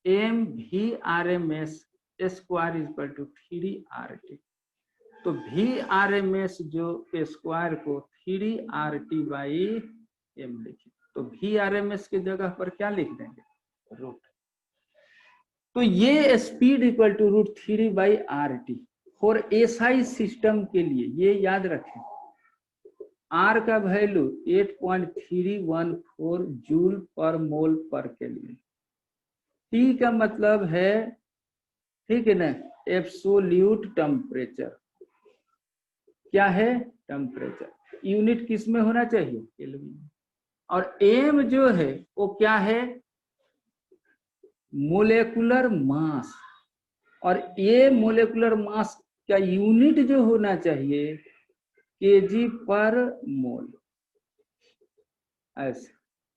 mv/RMS² = 3RT। तो VRMS जो स्क्वायर को 3RT/m लिखे तो VRMS की जगह पर क्या लिख देंगे रूट। तो ये speed equal to √3/RT for SI system के लिए। ये याद रखें R का वैल्यू 8.314 जूल पर मोल पर केल्विन। T का मतलब है ठीक है ना एब्सोल्यूट टेम्परेचर। क्या है टेम्परेचर, यूनिट किस में होना चाहिए केल्विन। और M जो है वो क्या है मोलेकुलर मास। और ये मोलेकुलर मास का यूनिट जो होना चाहिए kg पर मोल। ऐसे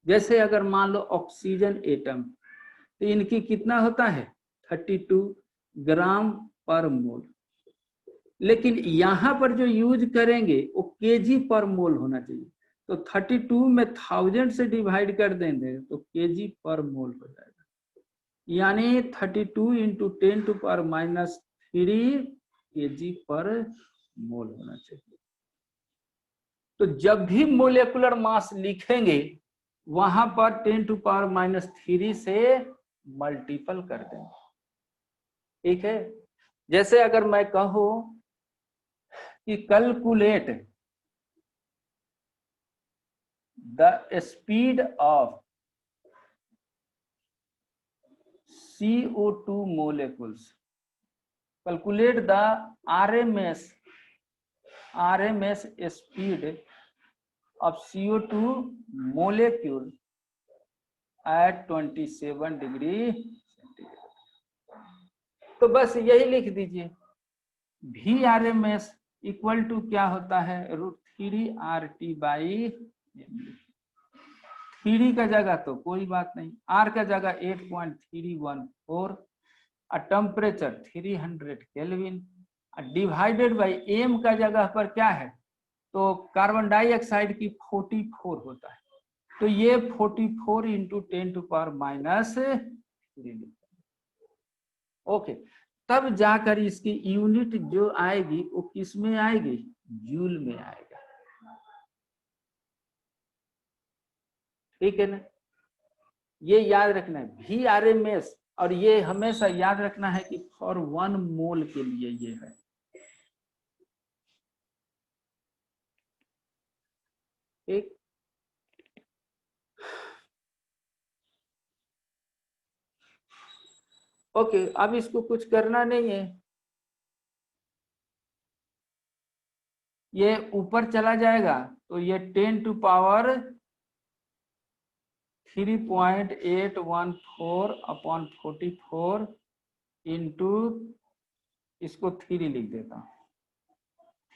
जैसे अगर मान लो ऑक्सीजन एटम तो इनकी कितना होता है 32 ग्राम पर मोल। लेकिन यहां पर जो यूज करेंगे वो केजी पर मोल होना चाहिए। तो 32 में 1000 से डिवाइड कर देंगे तो केजी पर मोल हो जाएगा। यानी 32 इंटू 10⁻³ केजी पर मोल होना चाहिए। तो जब भी मोलेकुलर मास लिखेंगे वहां पर 10⁻³ से मल्टीपल कर देंगे। ठीक है, जैसे अगर मैं कहूं कि calculate the speed of CO2 molecules. Calculate the RMS speed of CO2 molecule at 27 degree centigrade. तो बस यही लिख दीजिए, VRMS इक्वल टू क्या होता है, √3RT बाई 3 का जगह तो कोई बात नहीं, R का जगह 8.314, temperature 300 kelvin, divided by M का जगह पर क्या है, तो कार्बन डाइऑक्साइड की 44 होता है, तो ये 44 इंटू 10⁻³ ओके। तब जाकर इसकी यूनिट जो आएगी वो किस में आएगी, जूल में आएगा। ठीक है ना, ये याद रखना है VRMS, और ये हमेशा याद रखना है कि फॉर 1 मोल के लिए ये है। ठीक, ओके। अब इसको कुछ करना नहीं है, ये ऊपर चला जाएगा तो ये 10⁻⁴ इंटू, इसको 3 लिख देता हूँ,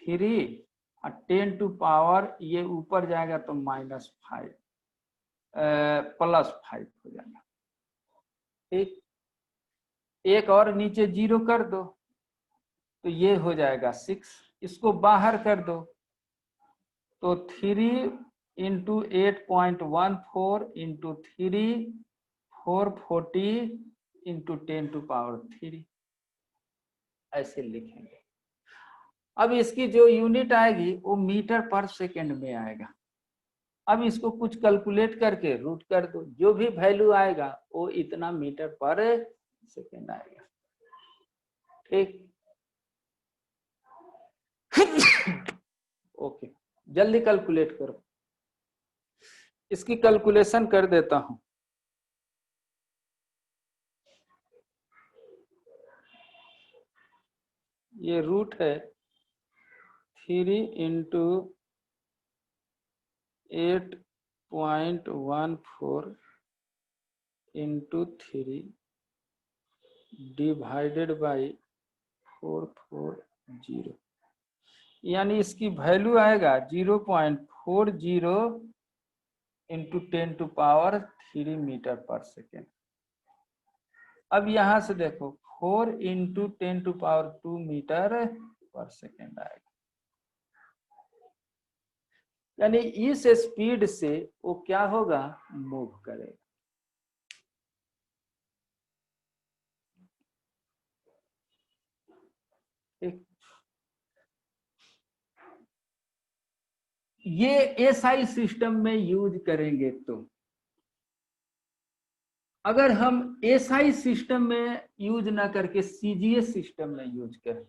3 और 10⁻, ये ऊपर जाएगा तो -5 +5 हो जाएगा। ठीक, एक और नीचे 0 कर दो तो ये हो जाएगा 6, इसको बाहर कर दो तो 3 इंटू 8.14 इंटू 3 440 इंटू 10⁻3 ऐसे लिखेंगे। अब इसकी जो यूनिट आएगी वो मीटर पर सेकेंड में आएगा। अब इसको कुछ कैलकुलेट करके रूट कर दो, जो भी वैल्यू आएगा वो इतना मीटर पर सेकेंड आएगा। ठीक, ओके, जल्दी कैलकुलेट करो, इसकी कैलकुलेशन कर देता हूं। ये रूट है 3 इंटू 8.14 इंटू 3 डिवाइडेड बाई 440, यानी इसकी वैल्यू आएगा 0.40 इंटू 10⁻³ मीटर पर सेकेंड। अब यहां से देखो 4 इंटू 10⁻² मीटर पर सेकेंड आएगा, यानी इस स्पीड से वो क्या होगा, मूव करेगा। ठीक, ये SI सिस्टम में यूज करेंगे। तो अगर हम SI सिस्टम में यूज ना करके CGS सिस्टम में यूज करें,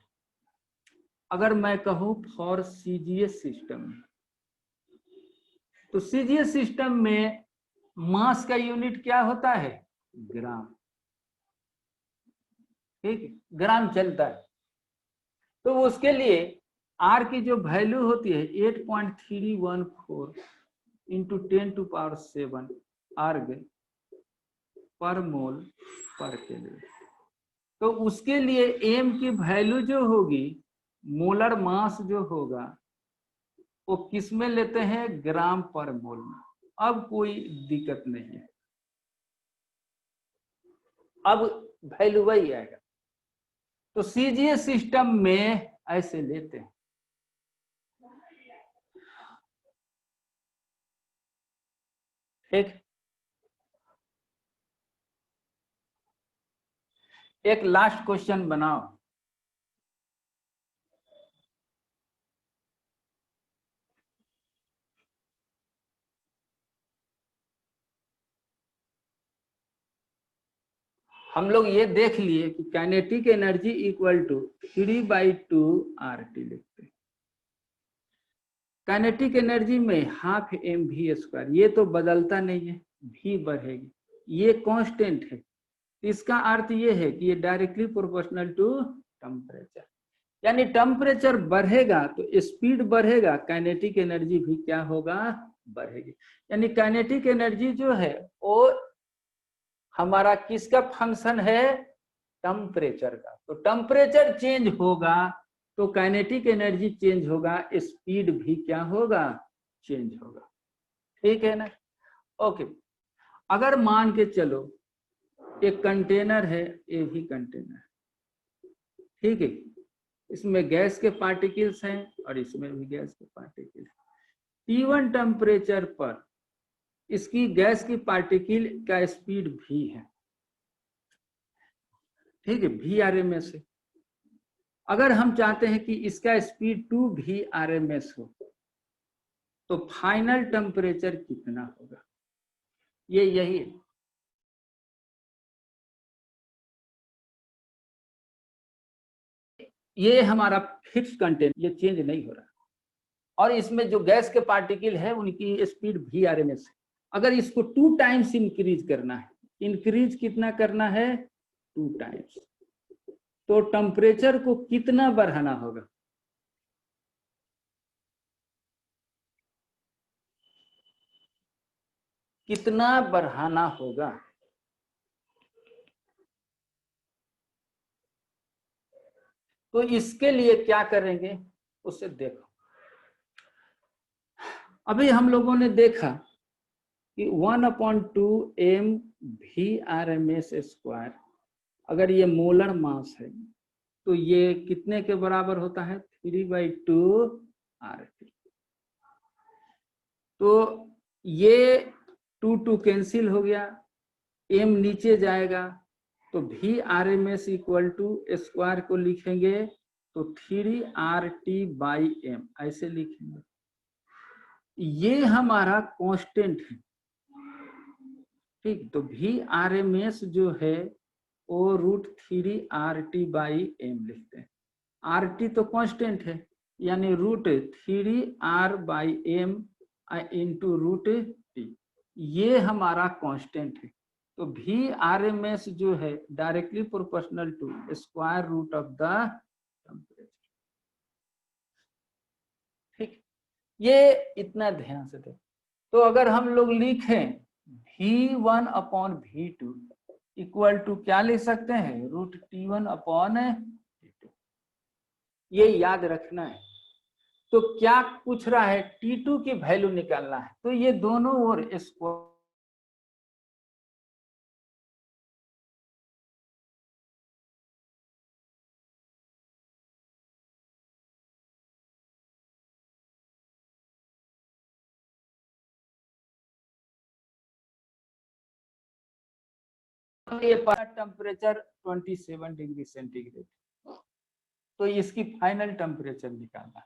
अगर मैं कहूं फॉर CGS सिस्टम, तो CGS सिस्टम में मास का यूनिट क्या होता है, ग्राम। ठीक, ग्राम चलता है, तो उसके लिए R की जो वैल्यू होती है 8.314 इंटू 10⁻7 अर्ग पर मोल पर केल्विन। तो उसके लिए M की वैल्यू जो होगी, मोलर मास जो होगा, वो किस में लेते हैं, ग्राम पर मोल में। अब कोई दिक्कत नहीं है, अब वैल्यू वही आएगा। तो CGS सिस्टम में ऐसे लेते हैं। ठीक, एक लास्ट क्वेश्चन बनाओ। हम लोग ये देख लिए कि kinetic energy equal to 3/2 RT लिखते हैं। काइनेटिक एनर्जी में हाफ एम वी स्क्वायर, ये तो बदलता नहीं है, भी बढ़ेगी, ये कांस्टेंट है। इसका अर्थ ये है कि ये डायरेक्टली प्रोपोर्शनल टू टेम्परेचर, यानी टेम्परेचर बढ़ेगा तो स्पीड बढ़ेगा, काइनेटिक एनर्जी भी क्या होगा, बढ़ेगी। यानी काइनेटिक एनर्जी जो है वो हमारा किसका फंक्शन है, टेम्परेचर का। तो टेम्परेचर चेंज होगा तो काइनेटिक एनर्जी चेंज होगा, स्पीड भी क्या होगा, चेंज होगा। ठीक है ना। ओके, अगर मान के चलो एक कंटेनर है, ये भी कंटेनर, ठीक है, इसमें गैस के पार्टिकल्स हैं और इसमें भी गैस के पार्टिकल। T1 टेम्परेचर पर इसकी गैस की पार्टिकल का स्पीड भी है, ठीक है, VRMS है। अगर हम चाहते हैं कि इसका स्पीड 2 VRMS हो तो फाइनल टेम्परेचर कितना होगा, ये यही है। ये हमारा फिक्स कंटेंट, ये चेंज नहीं हो रहा, और इसमें जो गैस के पार्टिकल है उनकी स्पीड VRMS है। अगर इसको 2 टाइम्स इंक्रीज करना है, इंक्रीज कितना करना है, 2 टाइम्स, तो टेम्परेचर को कितना बढ़ाना होगा, कितना बढ़ाना होगा। तो इसके लिए क्या करेंगे उसे देखो। अभी हम लोगों ने देखा कि 1/2 mVRMS², अगर ये मोलर मास है तो ये कितने के बराबर होता है, 3/2 RT। तो ये 2 कैंसिल हो गया, m नीचे जाएगा तो VRMS = स्क्वायर को लिखेंगे तो 3RT/m ऐसे लिखेंगे। ये हमारा कांस्टेंट है, ठीक। तो VRMS जो है वो √3RT/m लिखते हैं। RT तो कांस्टेंट है, यानी √3R/m × √T, ये हमारा कांस्टेंट है। तो VRMS जो है directly proportional to square root of the temperature, ठीक। ये इतना ध्यान से देखो। तो अगर हम लोग लिखें V1/V2 इक्वल टू क्या लिख सकते हैं, √T1/T2, ये याद रखना है। तो क्या पूछ रहा है, T2 की वैल्यू निकालना है, तो ये दोनों ओर स्क्वायर, ये टेम्परेचर 27 डिग्री सेंटीग्रेड, तो इसकी फाइनल टेम्परेचर निकालना है।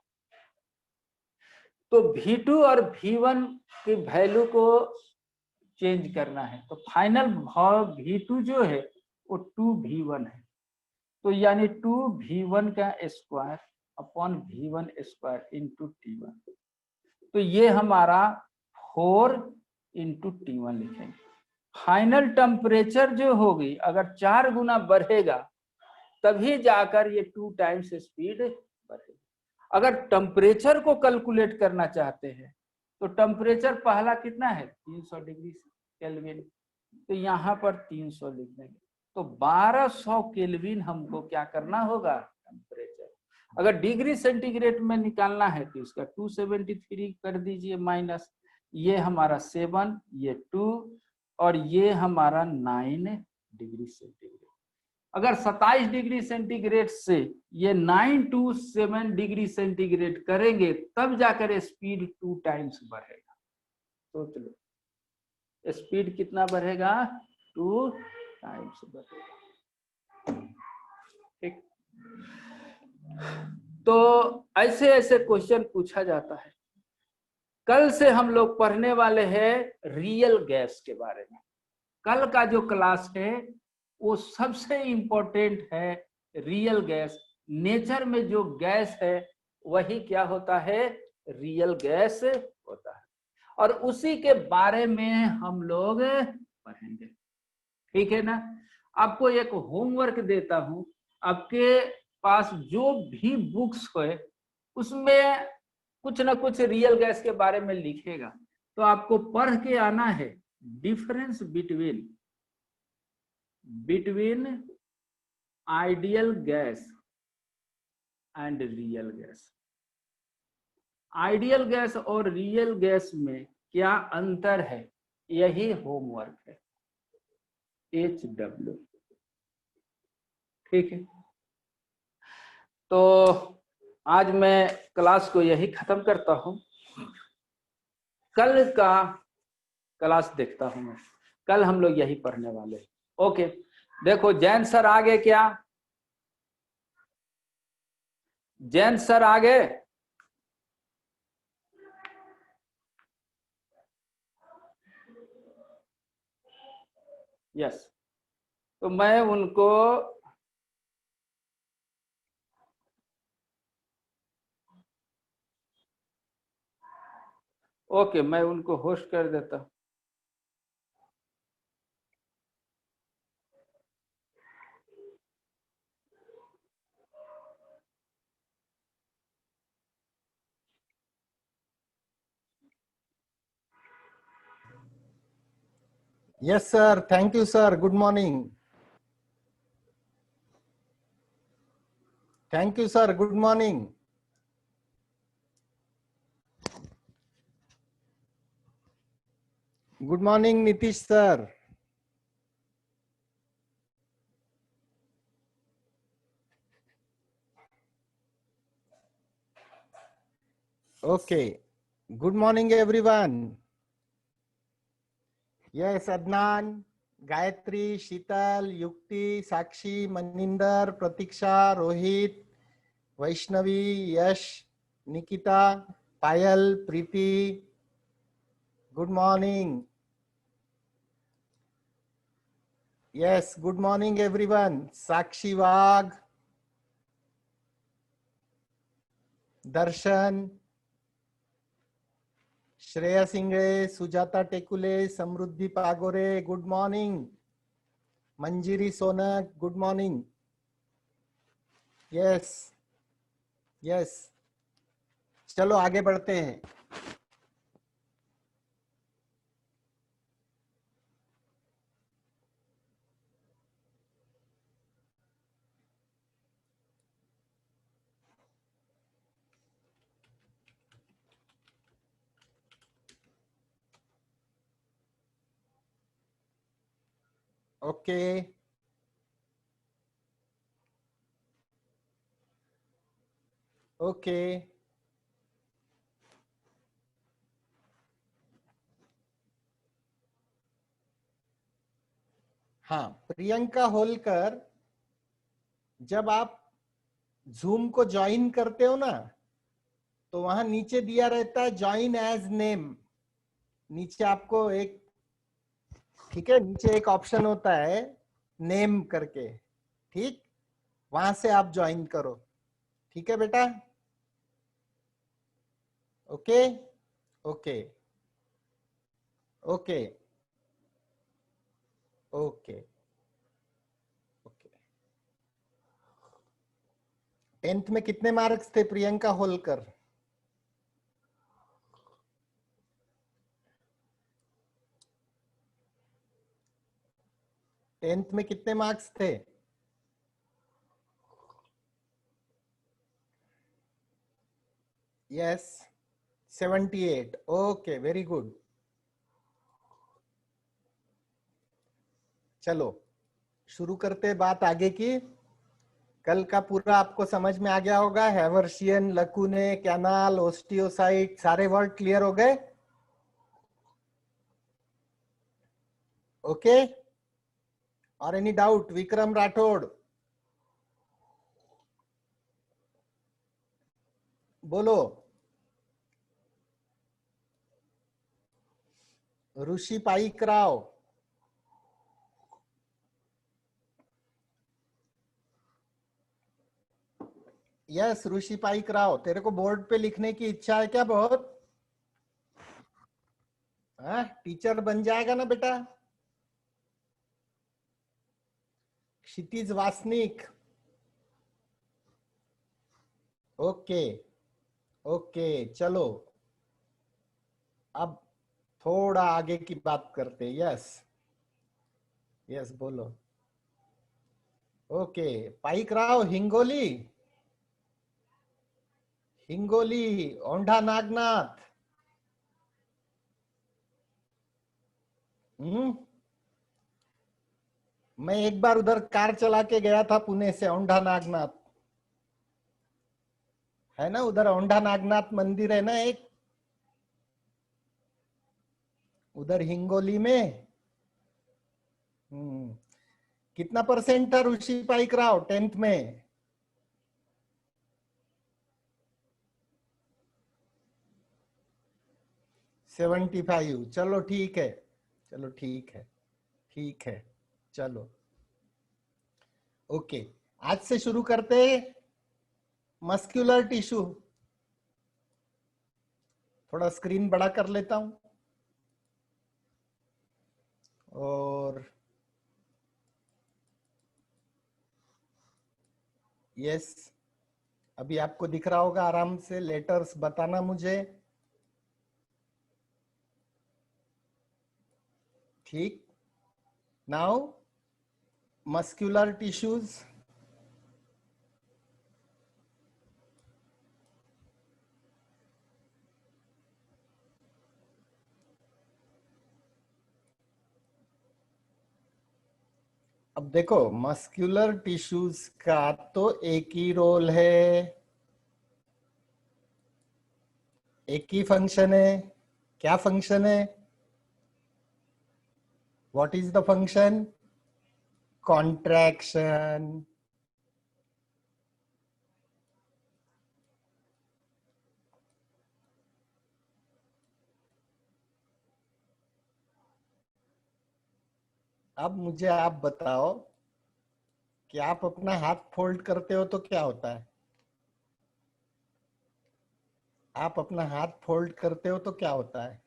तो V2 और V1 की वैल्यू को चेंज करना है, तो फाइनल भाव V2 जो है वो 2V1 है, तो यानी 2V1 का square upon V1 square into T1, तो ये हमारा 4 × T1 लिखेंगे। फाइनल टेम्परेचर जो होगी अगर 4 गुना बढ़ेगा तभी जाकर ये 2 टाइम्स स्पीड बढ़ेगी। अगर टेम्परेचर को कैलकुलेट करना चाहते हैं तो टेम्परेचर पहला कितना है, 300 डिग्री केल्विन, तो यहाँ पर 300 लिख देंगे, तो 1200 केल्विन हमको क्या करना होगा, टेम्परेचर। अगर डिग्री सेंटीग्रेड में निकालना है तो इसका 273 कर दीजिए माइनस, ये हमारा 7, ये 2 और ये हमारा 9 डिग्री सेंटीग्रेड। अगर 27 डिग्री सेंटीग्रेड से ये 9 to 7 डिग्री सेंटीग्रेड करेंगे तब जाकर स्पीड 2 टाइम्स बढ़ेगा। सोच लो स्पीड कितना बढ़ेगा, 2 टाइम्स बढ़ेगा, ठीक। तो ऐसे ऐसे क्वेश्चन पूछा जाता है। कल से हम लोग पढ़ने वाले हैं रियल गैस के बारे में। कल का जो क्लास है वो सबसे इंपॉर्टेंट है, रियल गैस। नेचर में जो गैस है वही क्या होता है, रियल गैस होता है, और उसी के बारे में हम लोग पढ़ेंगे। ठीक है ना। आपको एक होमवर्क देता हूं, आपके पास जो भी बुक्स हो उसमें कुछ ना कुछ रियल गैस के बारे में लिखेगा, तो आपको पढ़ के आना है difference between ideal gas and real gas. Ideal gas और रियल गैस में क्या अंतर है, यही होमवर्क है, HW। ठीक है, तो आज मैं क्लास को यही खत्म करता हूं। कल का क्लास देखता हूं मैं, कल हम लोग यही पढ़ने वाले। ओके, देखो जैन सर आगे, क्या जैन सर आगे? यस, तो मैं उनको ओके, मैं उनको होस्ट कर देता हूं। Yes, sir. Thank you, sir. Good morning. Thank you, sir. Good morning. Good morning, Nitish, sir. Okay. Good morning, everyone. Yes, Adnan, Gayatri, Sheetal, Yukti, Sakshi, Maninder, Pratiksha, Rohit, Vaishnavi, Yash, Nikita, Payal, Preeti. Good morning. Yes, good morning, everyone. Sakshi Wagh, Darshan, Shreya Singhe, Sujata Tekule, Samruddhi Pagore, good morning. Manjiri Sonak, good morning. Yes, yes. चलो आगे बढ़ते हैं। Okay, okay. हाँ, प्रियंका होलकर, जब आप zoom को join करते हो ना, तो वहां नीचे दिया रहता है ज्वाइन एज नेम। नीचे आपको एक, ठीक है, नीचे एक ऑप्शन होता है नेम करके, ठीक, वहां से आप ज्वाइन करो। ठीक है बेटा? Okay, okay, okay, okay, okay. 10th में कितने मार्क्स थे प्रियंका होलकर? टेंथ में कितने मार्क्स थे? यस, 78। Okay, very good. चलो शुरू करते बात आगे की। कल का पूरा आपको समझ में आ गया होगा। हैवर्शियन, लकूने, कैनाल, ओस्टियोसाइट, सारे वर्ड क्लियर हो गए? ओके, और एनी डाउट? विक्रम राठौड़ बोलो। ऋषि पाइक राव, यस ऋषि पाइक राव, तेरे को बोर्ड पे लिखने की इच्छा है क्या बहुत? हाँ, टीचर बन जाएगा ना बेटा। क्षितिज वासनिक, ओके ओके, चलो अब थोड़ा आगे की बात करते। यस यस बोलो। ओके, पाइक राव हिंगोली, हिंगोली ओंढा नागनाथ। मैं एक बार उधर कार चला के गया था पुणे से औंढा नागनाथ, है ना उधर औंढा नागनाथ मंदिर है ना एक, उधर हिंगोली में। कितना परसेंट था ऋषि पाइक राव 10th में? 75। चलो ठीक है, चलो ठीक है, ठीक है, चलो ओके। आज से शुरू करते मस्क्यूलर टिश्यू। थोड़ा स्क्रीन बड़ा कर लेता हूं और यस, अभी आपको दिख रहा होगा आराम से। लेटर्स बताना मुझे, ठीक। Now muscular tissues. अब देखो मस्क्यूलर टिश्यूज का तो एक ही रोल है, एक ही फंक्शन है। क्या फंक्शन है? What is the function? Contraction. अब मुझे आप बताओ कि आप अपना हाथ फोल्ड करते हो तो क्या होता है? आप अपना हाथ फोल्ड करते हो तो क्या होता है?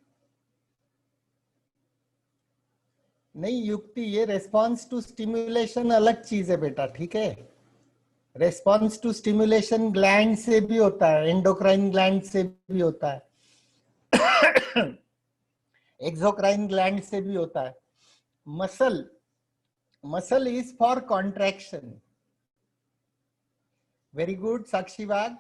नहीं, युक्ति, ये रेस्पॉन्स टू स्टिमुलेशन अलग चीज है बेटा, ठीक है। रेस्पॉन्स टू स्टिमुलेशन ग्लैंड से भी होता है, एंडोक्राइन ग्लैंड से भी होता है, एक्सोक्राइन ग्लैंड से भी होता है। Muscle, muscle is for contraction. Very good Sakshi Bag.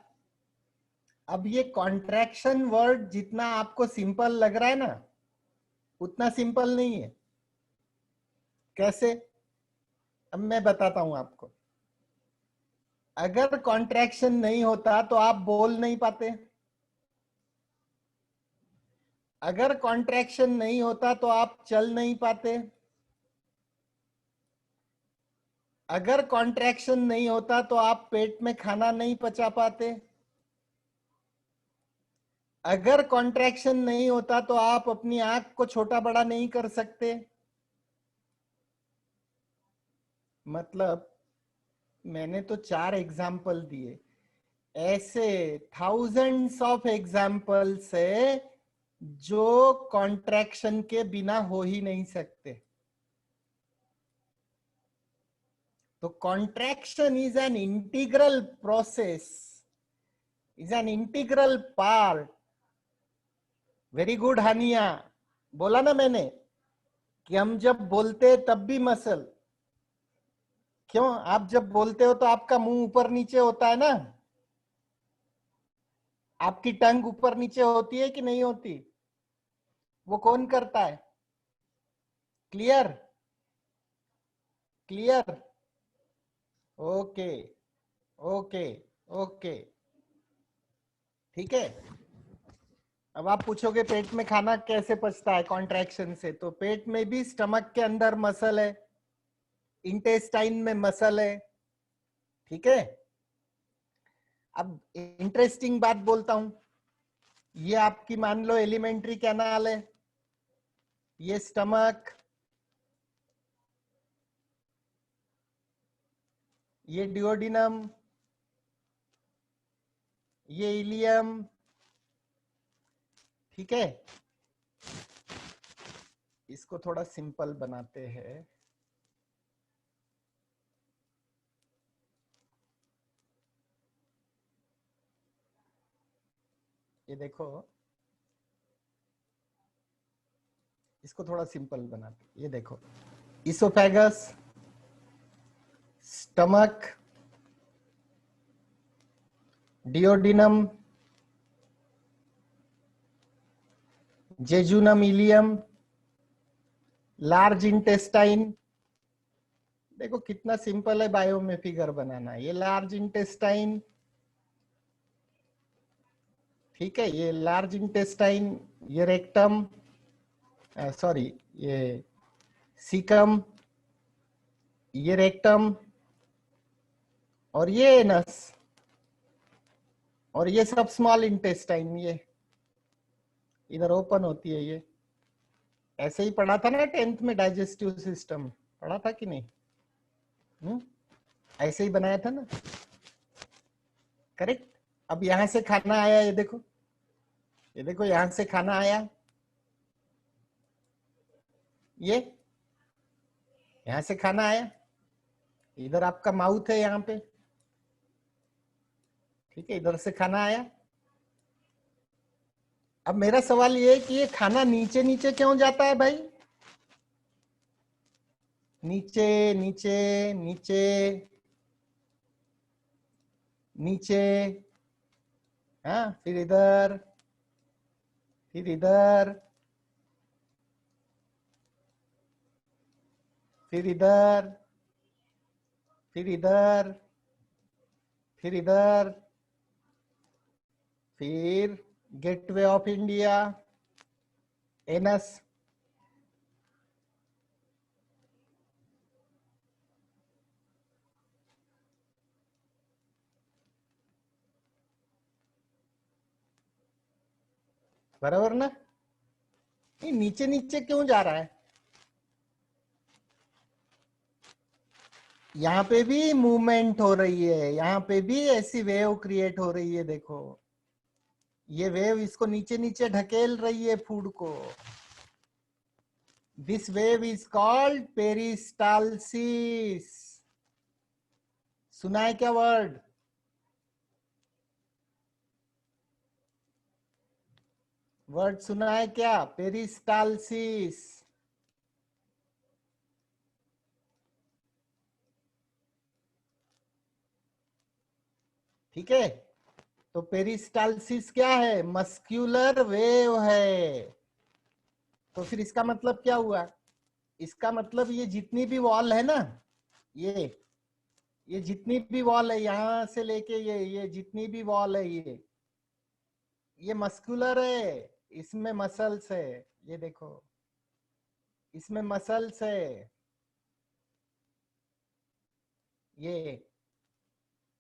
अब ये कॉन्ट्रैक्शन वर्ड जितना आपको सिंपल लग रहा है ना, उतना सिंपल नहीं है। कैसे? अब मैं बताता हूं आपको। अगर कॉन्ट्रैक्शन नहीं होता तो आप बोल नहीं पाते। अगर कॉन्ट्रैक्शन नहीं होता तो आप चल नहीं पाते। अगर कॉन्ट्रैक्शन नहीं होता तो आप पेट में खाना नहीं पचा पाते। अगर कॉन्ट्रैक्शन नहीं होता तो आप अपनी आंख को छोटा बड़ा नहीं कर सकते। मतलब मैंने तो 4 एग्जाम्पल दिए, ऐसे थाउजेंड्स ऑफ एग्जाम्पल्स है जो कॉन्ट्रैक्शन के बिना हो ही नहीं सकते। तो contraction is an integral process, is an integral part. Very good Hania, बोला ना मैंने कि हम जब बोलते तब भी मसल। क्यों? आप जब बोलते हो तो आपका मुंह ऊपर नीचे होता है ना, आपकी टंग ऊपर नीचे होती है कि नहीं होती? वो कौन करता है? Clear? Clear? Okay okay okay, ठीक है। अब आप पूछोगे पेट में खाना कैसे पचता है कॉन्ट्रैक्शन से, तो पेट में भी स्टमक के अंदर मसल है, इंटेस्टाइन में मसल है, ठीक है। अब इंटरेस्टिंग बात बोलता हूं, ये आपकी मान लो एलिमेंट्री कैनाल है, ये स्टमक, ये डिओडिनम, ये इलियम, ठीक है। इसको थोड़ा सिंपल बनाते हैं। ये देखो, इसको थोड़ा सिंपल बनाते हैं। ये देखो, oesophagus, stomach, duodenum, jejunum, ileum, large intestine. देखो कितना सिंपल है बायो में फिगर बनाना। ये लार्ज इंटेस्टाइन, ठीक है, ये लार्ज इंटेस्टाइन, ये रेक्टम, सॉरी ये सीकम, ये रेक्टम, और ये एनस, और ये सब स्मॉल इंटेस्टाइन। ये इधर ओपन होती है। ये ऐसे ही पढ़ा था ना 10th में, डाइजेस्टिव सिस्टम पढ़ा था कि नहीं? ऐसे ही बनाया था ना, करेक्ट। अब यहां से खाना आया, ये देखो, ये देखो यहां से खाना आया, ये यहां से खाना आया, इधर आपका माउथ है यहाँ पे, ठीक है, इधर से खाना आया। अब मेरा सवाल ये है कि ये खाना नीचे नीचे क्यों जाता है भाई? नीचे नीचे नीचे नीचे, हाँ, फिर इधर, फिर इधर, फिर इधर, फिर इधर, फिर इधर, फिर गेटवे ऑफ इंडिया, एनस, बराबर ना? ये नीचे नीचे क्यों जा रहा है? यहाँ पे भी मूवमेंट हो रही है, यहाँ पे भी ऐसी वेव क्रिएट हो रही है। देखो ये वेव इसको नीचे नीचे ढकेल रही है फूड को। This wave is called peristalsis. सुना है क्या वर्ड? वर्ड सुना है क्या? पेरिस्टालसिस। ठीक है, तो पेरिस्टालसिस क्या है? मस्क्यूलर वेव है। तो फिर इसका मतलब क्या हुआ? इसका मतलब ये जितनी भी वॉल है ना, ये जितनी भी वॉल है, यहां से लेके ये जितनी भी वॉल है, ये मस्कुलर है। इसमें मसल्स है, ये देखो, इसमें मसल्स है।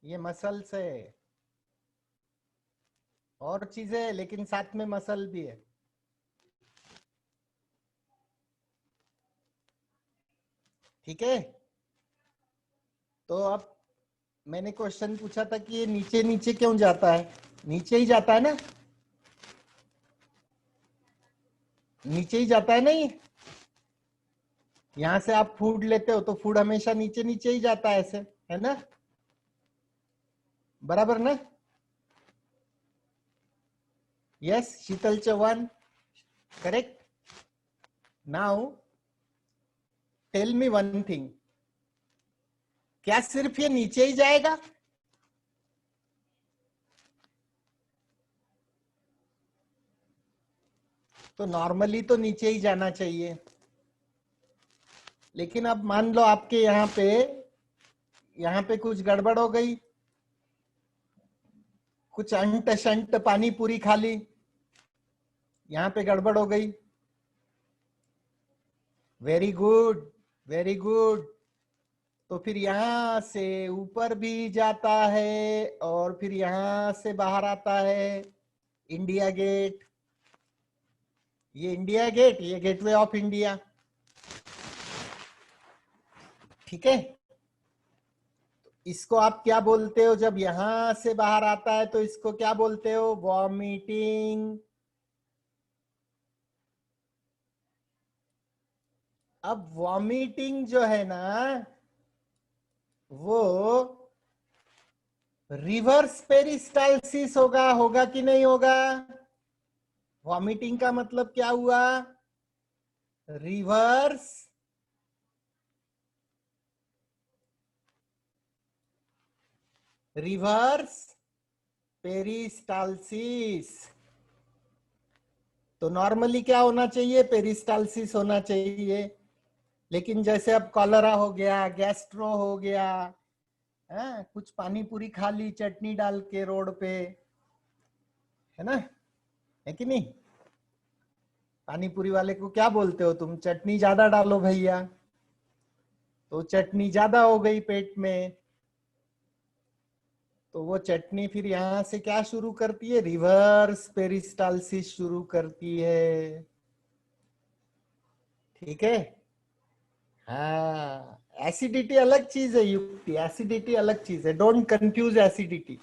ये मसल्स है और चीजें है, लेकिन साथ में मसल भी है। ठीक है, तो अब मैंने क्वेश्चन पूछा था कि ये नीचे नीचे क्यों जाता है? नीचे ही जाता है ना, नीचे ही जाता है ना ये। यहां से आप फूड लेते हो तो फूड हमेशा नीचे नीचे ही जाता है, ऐसे, है ना? बराबर ना? Yes, Sheetal Chauhan, correct. Now tell me one thing, क्या सिर्फ ये नीचे ही जाएगा? तो नॉर्मली तो नीचे ही जाना चाहिए, लेकिन अब मान लो आपके यहाँ पे कुछ गड़बड़ हो गई, कुछ अंट शंट पानी पूरी खा ली, यहाँ पे गड़बड़ हो गई। Very good, very good. तो फिर यहां से ऊपर भी जाता है और फिर यहां से बाहर आता है, इंडिया गेट। ये इंडिया गेट, ये गेटवे ऑफ इंडिया, ठीक है। इसको आप क्या बोलते हो जब यहां से बाहर आता है, तो इसको क्या बोलते हो? वॉमिटिंग। अब वॉमिटिंग जो है ना, वो रिवर्स पेरिस्टालसिस होगा, होगा कि नहीं होगा? वॉमिटिंग का मतलब क्या हुआ? Reverse reverse peristalsis. तो नॉर्मली क्या होना चाहिए? पेरिस्टालसिस होना चाहिए। लेकिन जैसे अब कॉलरा हो गया, गैस्ट्रो हो गया, कुछ पानी पूरी खा ली चटनी डाल के रोड पे, है ना, है कि नहीं? पानी पूरी वाले को क्या बोलते हो तुम? चटनी ज्यादा डालो भैया। तो चटनी ज्यादा हो गई पेट में, तो वो चटनी फिर यहां से क्या शुरू करती है? रिवर्स पेरिस्टालसिस शुरू करती है। ठीक है। हाँ, एसिडिटी अलग चीज है युक्ति, एसिडिटी अलग चीज है, डोंट कंफ्यूज एसिडिटी।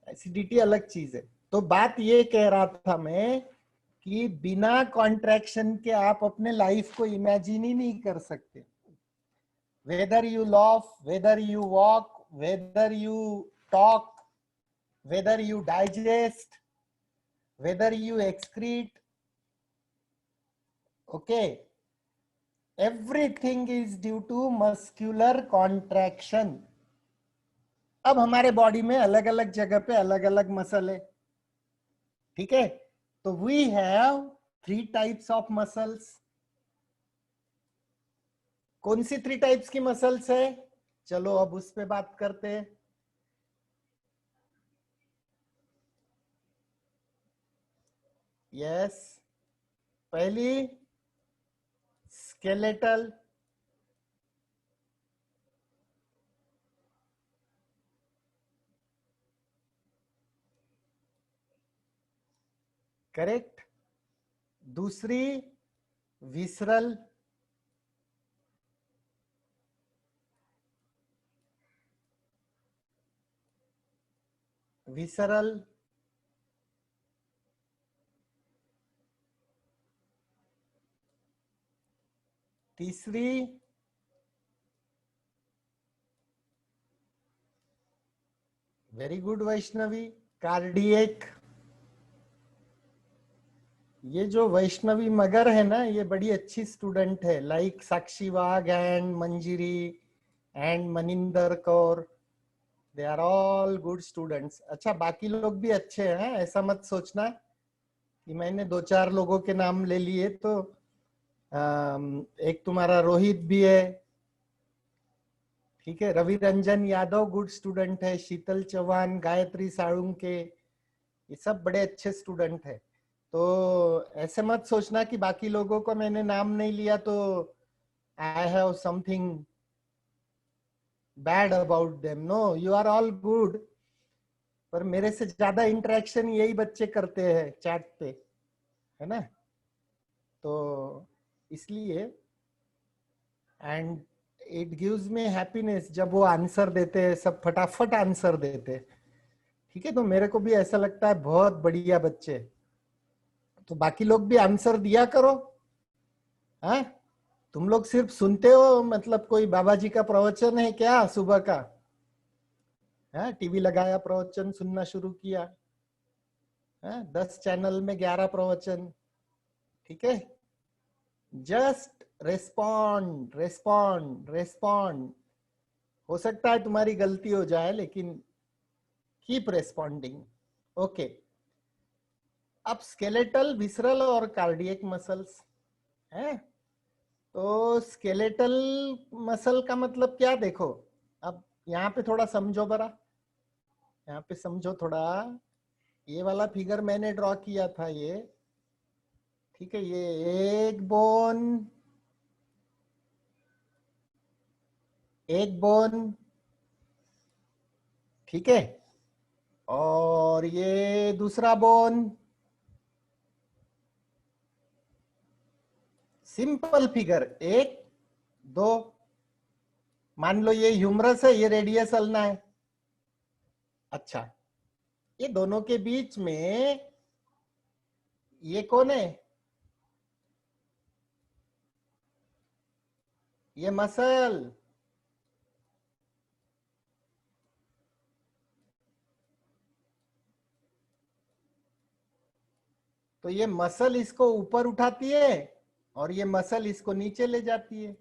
एसिडिटी अलग चीज है। तो बात ये कह रहा था मैं कि बिना कॉन्ट्रैक्शन के आप अपने लाइफ को इमेजिन ही नहीं कर सकते। Whether you laugh, whether you walk, whether you talk, whether you digest, whether you excrete, okay, everything is due to muscular contraction. अब हमारे बॉडी में अलग अलग जगह पे अलग अलग मसल है, ठीक है? तो we have 3 types of muscles. कौन सी 3 टाइप्स की मसल्स है? चलो अब उस पे बात करते हैं। यस, पहली स्केलेटल, करेक्ट। दूसरी विसरल, विसरल। तीसरी वेरी गुड वैष्णवी, कार्डियक। ये जो वैष्णवी मगर है ना, ये बड़ी अच्छी स्टूडेंट है, like Sakshi Wagh and Manjiri and Maninder Kaur, they are all good students. अच्छा, बाकी लोग भी अच्छे हैं, ऐसा मत सोचना कि मैंने 2-4 लोगों के नाम ले लिए तो एक तुम्हारा रोहित भी है, ठीक है, रवि रंजन यादव गुड स्टूडेंट है, शीतल चौहान, गायत्री साळुंके, ये सब बड़े अच्छे स्टूडेंट है। तो ऐसे मत सोचना कि बाकी लोगों को मैंने नाम नहीं लिया तो I have something bad about them. No, you are all good. पर मेरे से ज्यादा इंटरेक्शन यही बच्चे करते हैं चैट पे, है ना? तो इसलिए, and it gives me happiness जब वो आंसर देते हैं, सब फटाफट आंसर देते हैं, ठीक है? तो मेरे को भी ऐसा लगता है बहुत बढ़िया बच्चे। तो बाकी लोग भी आंसर दिया करो। हाँ, तुम लोग सिर्फ सुनते हो, मतलब कोई बाबा जी का प्रवचन है क्या सुबह का? हाँ, टीवी लगाया, प्रवचन सुनना शुरू किया, हाँ, 10 चैनल में 11 प्रवचन, ठीक है? Just respond respond respond. हो सकता है तुम्हारी गलती हो जाए, लेकिन कीप रेस्पॉन्डिंग, ओके। अब स्केलेटल, विसरल और कार्डियक मसल्स है। तो स्केलेटल मसल का मतलब क्या? देखो, अब यहाँ पे थोड़ा समझो बरा, यहाँ पे समझो थोड़ा। ये वाला फिगर मैंने ड्रॉ किया था, ये ठीक है, ये एक बोन, ठीक है, और ये दूसरा बोन। सिंपल फिगर, 1 2, मान लो ये ह्यूमरस है, ये रेडियस अल्ना है। अच्छा, ये दोनों के बीच में ये कौन है? ये मसल। तो ये मसल इसको ऊपर उठाती है और ये मसल इसको नीचे ले जाती है।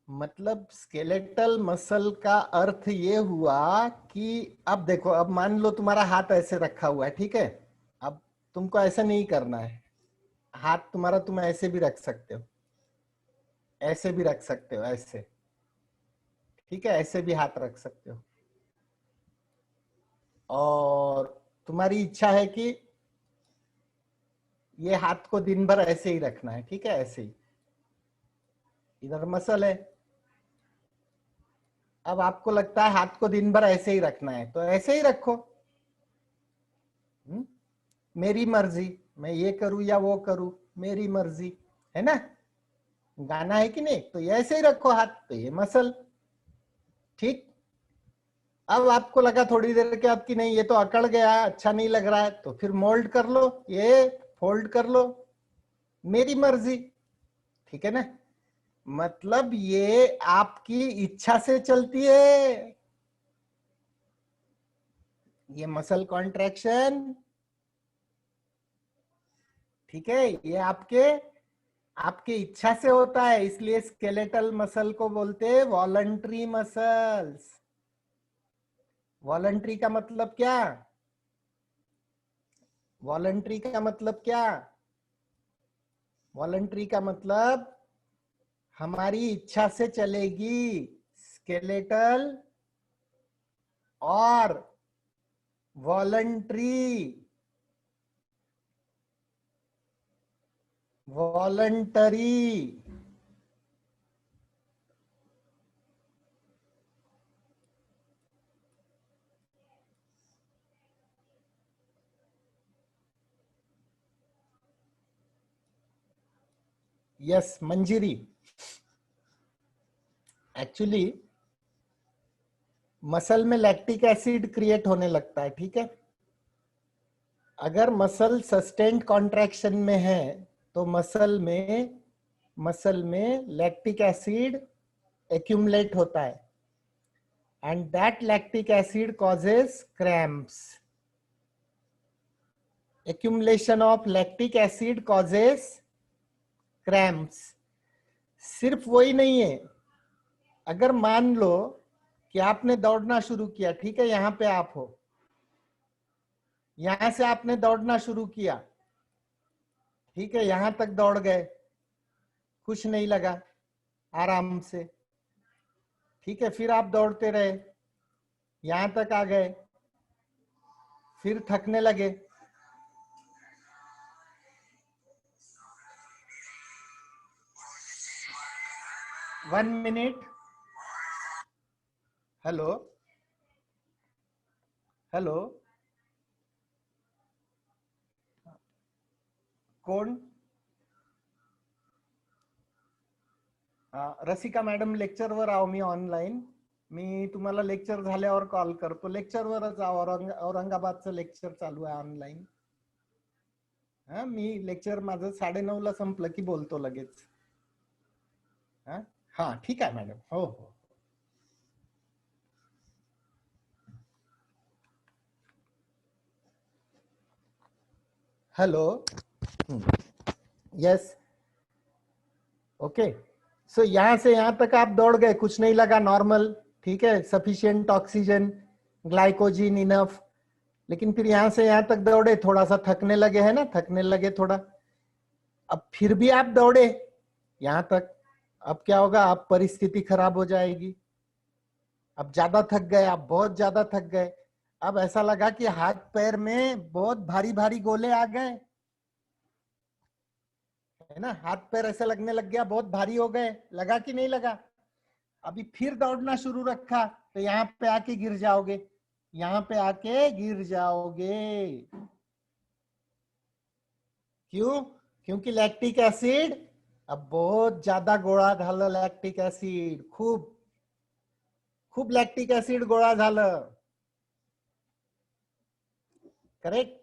मतलब स्केलेटल मसल का अर्थ ये हुआ कि अब देखो, अब मान लो तुम्हारा हाथ ऐसे रखा हुआ है, ठीक है। अब तुमको ऐसा नहीं करना है, हाथ तुम्हारा तुम ऐसे भी रख सकते हो, ऐसे भी रख सकते हो, ऐसे, ठीक है, ऐसे भी हाथ रख सकते हो। और तुम्हारी इच्छा है कि ये हाथ को दिन भर ऐसे ही रखना है, ठीक है, ऐसे ही। इधर मसल है, अब आपको लगता है हाथ को दिन भर ऐसे ही रखना है, तो ऐसे ही रखो। मेरी मर्जी, मैं ये करूं या वो करूं, मेरी मर्जी, है ना। गाना है कि नहीं, तो ये ऐसे ही रखो हाथ, तो ये मसल, ठीक। अब आपको लगा थोड़ी देर के बाद कि नहीं ये तो अकड़ गया, अच्छा नहीं लग रहा है, तो फिर मोल्ड कर लो, ये फोल्ड कर लो, मेरी मर्जी, ठीक है ना। मतलब ये आपकी इच्छा से चलती है, ये मसल कॉन्ट्रैक्शन, ठीक है, ये आपके आपके इच्छा से होता है, इसलिए स्केलेटल मसल को बोलते हैं वॉलंटरी मसल्स। वॉलंटरी का मतलब क्या? वॉलंटरी का मतलब क्या? वॉलंटरी का मतलब हमारी इच्छा से चलेगी, स्केलेटल और वॉलंटरी। वॉलंटरी, यस मंजिरी। एक्चुअली मसल में लैक्टिक एसिड क्रिएट होने लगता है, ठीक है। अगर मसल सस्टेन्ड कॉन्ट्रैक्शन में है तो मसल में लैक्टिक एसिड एक्यूमुलेट होता है, and that lactic acid causes cramps. Accumulation of lactic acid causes cramps. सिर्फ वही नहीं है, अगर मान लो कि आपने दौड़ना शुरू किया, ठीक है, यहां पे आप हो, यहां से आपने दौड़ना शुरू किया, ठीक है, यहां तक दौड़ गए, कुछ नहीं लगा, आराम से, ठीक है, फिर आप दौड़ते रहे, यहां तक आ गए, फिर थकने लगे, 1 मिनट। हेलो, हेलो, कोण? रसिका मॅडम, लेक्चरवर आहो मी ऑनलाईन, मी तुम्हाला लेक्चर झाल्यावर कॉल करतो, लेक्चरवरच आहो, औरंगाबादचं लेक्चर चालू आहे ऑनलाईन। हा, मी लेक्चर माझं 9:30ला संपलं की बोलतो लगेच। हा ठीक आहे मॅडम, हो हो। Hello, yes, okay. सो यहां से यहां तक आप दौड़ गए, कुछ नहीं लगा, नॉर्मल, ठीक है, सफिशिएंट ऑक्सीजन, ग्लाइकोजिन इनफ। लेकिन फिर यहां से यहां तक दौड़े, थोड़ा सा थकने लगे, है ना, थकने लगे थोड़ा। अब फिर भी आप दौड़े यहां तक, अब क्या होगा, अब परिस्थिति खराब हो जाएगी। अब ज्यादा थक गए, आप बहुत ज्यादा थक गए, अब ऐसा लगा कि हाथ पैर में बहुत भारी भारी गोले आ गए, है ना, हाथ पैर ऐसे लगने लग गया, बहुत भारी हो गए, लगा कि नहीं लगा। अभी फिर दौड़ना शुरू रखा, तो यहाँ पे आके गिर जाओगे, यहाँ पे आके गिर जाओगे। क्यों? क्योंकि लैक्टिक एसिड अब बहुत ज्यादा गोळा झालं लॅक्टिक ऍसिड, खूप खूप लॅक्टिक ऍसिड गोळा झालं, करेक्ट।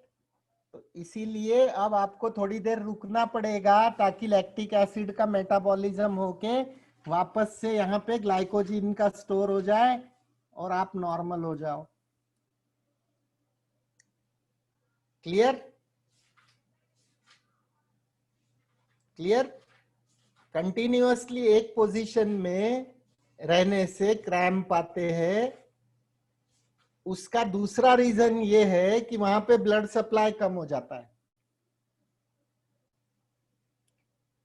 तो इसीलिए अब आपको थोड़ी देर रुकना पड़ेगा ताकि लैक्टिक एसिड का मेटाबॉलिज्म होके वापस से यहाँ पे ग्लाइकोजिन का स्टोर हो जाए और आप नॉर्मल हो जाओ। क्लियर? क्लियर? कंटिन्यूअसली एक पोजीशन में रहने से क्रैम्प आते हैं, उसका दूसरा रीजन ये है कि वहां पे ब्लड सप्लाई कम हो जाता है,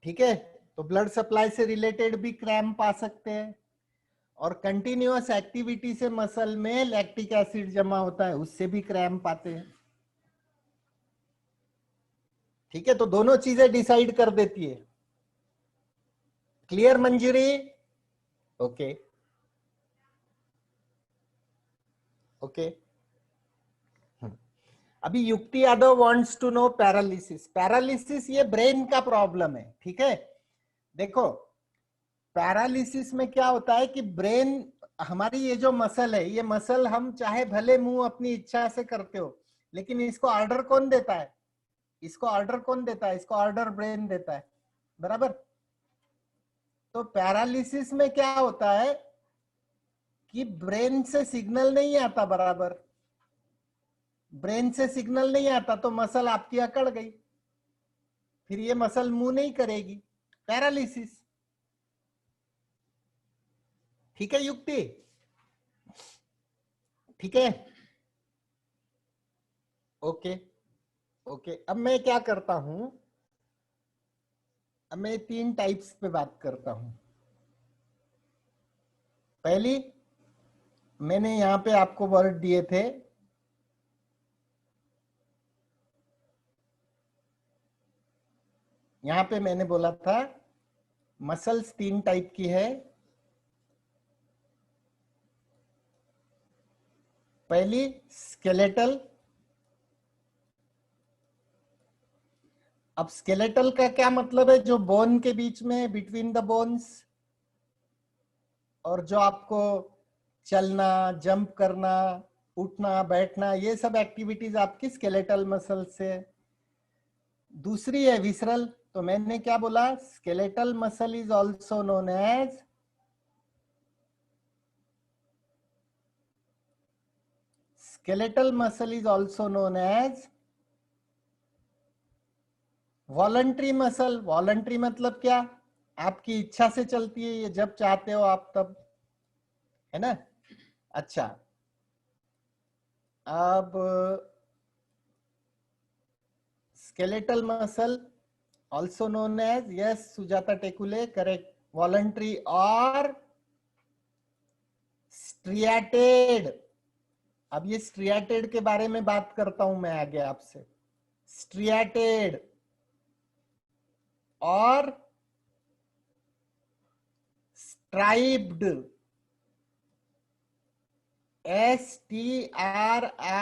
ठीक है। तो ब्लड सप्लाई से रिलेटेड भी क्रैम्प आ सकते हैं, और कंटिन्यूअस एक्टिविटी से मसल में लैक्टिक एसिड जमा होता है, उससे भी क्रैम्प आते हैं, ठीक है। तो दोनों चीजें डिसाइड कर देती है। क्लियर मंजूरी? Okay okay. अभी Yukti Yadav wants to know paralysis. Paralysis ये ब्रेन का प्रॉब्लम है, ठीक है। देखो पैरालिसिस में क्या होता है कि ब्रेन, हमारी ये जो मसल है, ये मसल हम चाहे भले मुंह अपनी इच्छा से करते हो, लेकिन इसको ऑर्डर कौन देता है? इसको ऑर्डर कौन देता है? इसको ऑर्डर ब्रेन देता है, बराबर। तो पैरालिसिस में क्या होता है कि ब्रेन से सिग्नल नहीं आता, बराबर ब्रेन से सिग्नल नहीं आता, तो मसल आपकी अकड़ गई, फिर ये मसल मूव नहीं करेगी, पैरालिसिस, ठीक है युक्ति? ठीक है, ओके ओके। अब मैं क्या करता हूं, अब मैं 3 टाइप्स पे बात करता हूं। पहली, मैंने यहां पे आपको वर्ड दिए थे, यहां पे मैंने बोला था मसल्स 3 टाइप की है। पहली स्केलेटल। अब स्केलेटल का क्या मतलब है? जो बोन के बीच में, बिटवीन द बोन्स, और जो आपको चलना, जंप करना, उठना बैठना, ये सब एक्टिविटीज आपकी स्केलेटल मसल से। दूसरी है विसरल। तो मैंने क्या बोला? Skeletal muscle is also known as skeletal muscle is also known as voluntary muscle. Voluntary मतलब क्या? आपकी इच्छा से चलती है ये, जब चाहते हो आप तब, है ना। अच्छा, अब skeletal muscle also known as, yes Sujata Tekule, correct, voluntary और स्ट्रिएटेड। अब ये स्ट्रिएटेड के बारे में बात करता हूं मैं आगे आपसे। स्ट्रिएटेड और स्ट्राइप्ड, STRIPED।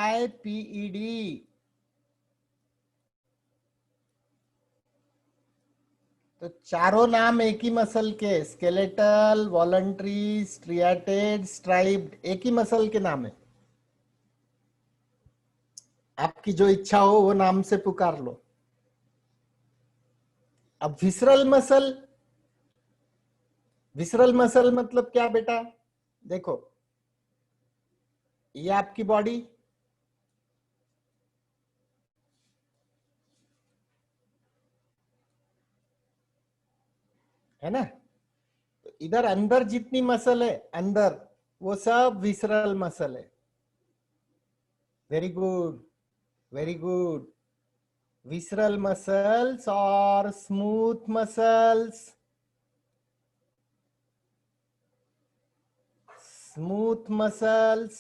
तो चारों नाम एक ही मसल के, स्केलेटल, वॉलंटरी, स्ट्रिएटेड, स्ट्राइप्ड, एक ही मसल के नाम है। आपकी जो इच्छा हो वो नाम से पुकार लो। अब विसरल मसल, विसरल मसल मतलब क्या बेटा? देखो, ये आपकी बॉडी, है ना। तो इधर अंदर जितनी मसल है अंदर, वो सब विसरल मसल है। Very good, very good. visceral muscles or smooth muscles, smooth muscles,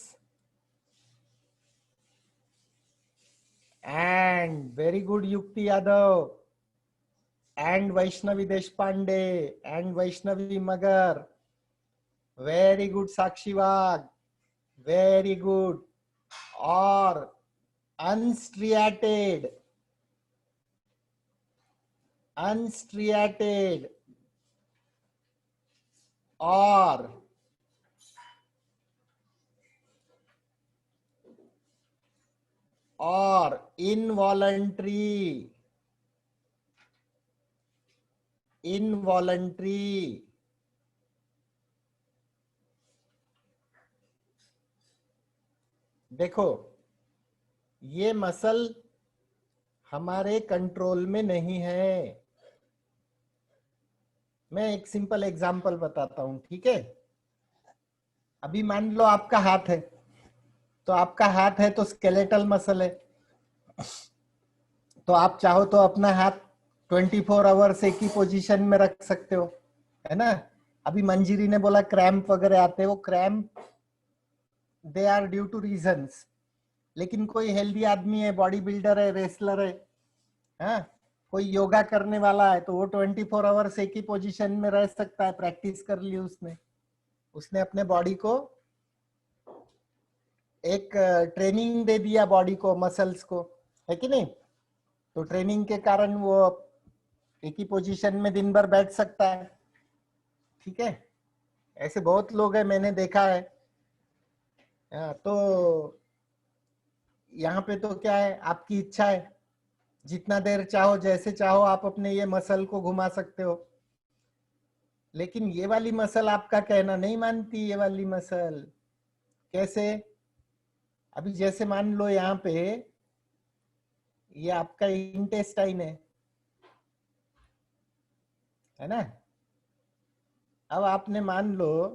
and very good Yukti Yadav, and Vaishnavi Deshpande, and Vaishnavi Magar, very good Sakshi Wag, very good, or unstriated, unstriated, और involuntary देखो, ये muscle हमारे control में नहीं है। मैं एक simple example बताता हूं, ठीक है। अभी मान लो आपका हाथ है, तो आपका हाथ है तो स्केलेटल मसल है, तो आप चाहो तो अपना हाथ 24 आवर्स एक ही पोजीशन में रख सकते हो, है ना। अभी मंजीरी ने बोला क्रैम्प वगैरह आते हैं, वो cramp they are due to reasons. लेकिन कोई हेल्दी आदमी है, बॉडी बिल्डर है, रेसलर है, हाँ, कोई योगा करने वाला है, तो वो 24 आवर्स एक ही पोजीशन में रह सकता है। प्रैक्टिस कर ली उसने, उसने अपने बॉडी को एक ट्रेनिंग दे दिया, बॉडी को, मसल्स को, है कि नहीं। तो ट्रेनिंग के कारण वो एक ही पोजीशन में दिन भर बैठ सकता है, ठीक है। ऐसे बहुत लोग हैं, मैंने देखा है। तो यहाँ पे तो क्या है, आपकी इच्छा है, जितना देर चाहो, जैसे चाहो आप अपने ये मसल को घुमा सकते हो। लेकिन ये वाली मसल आपका कहना नहीं मानती। ये वाली मसल कैसे? अभी जैसे मान लो यहाँ पे ये आपका इंटेस्टाइन है ना। अब आपने मान लो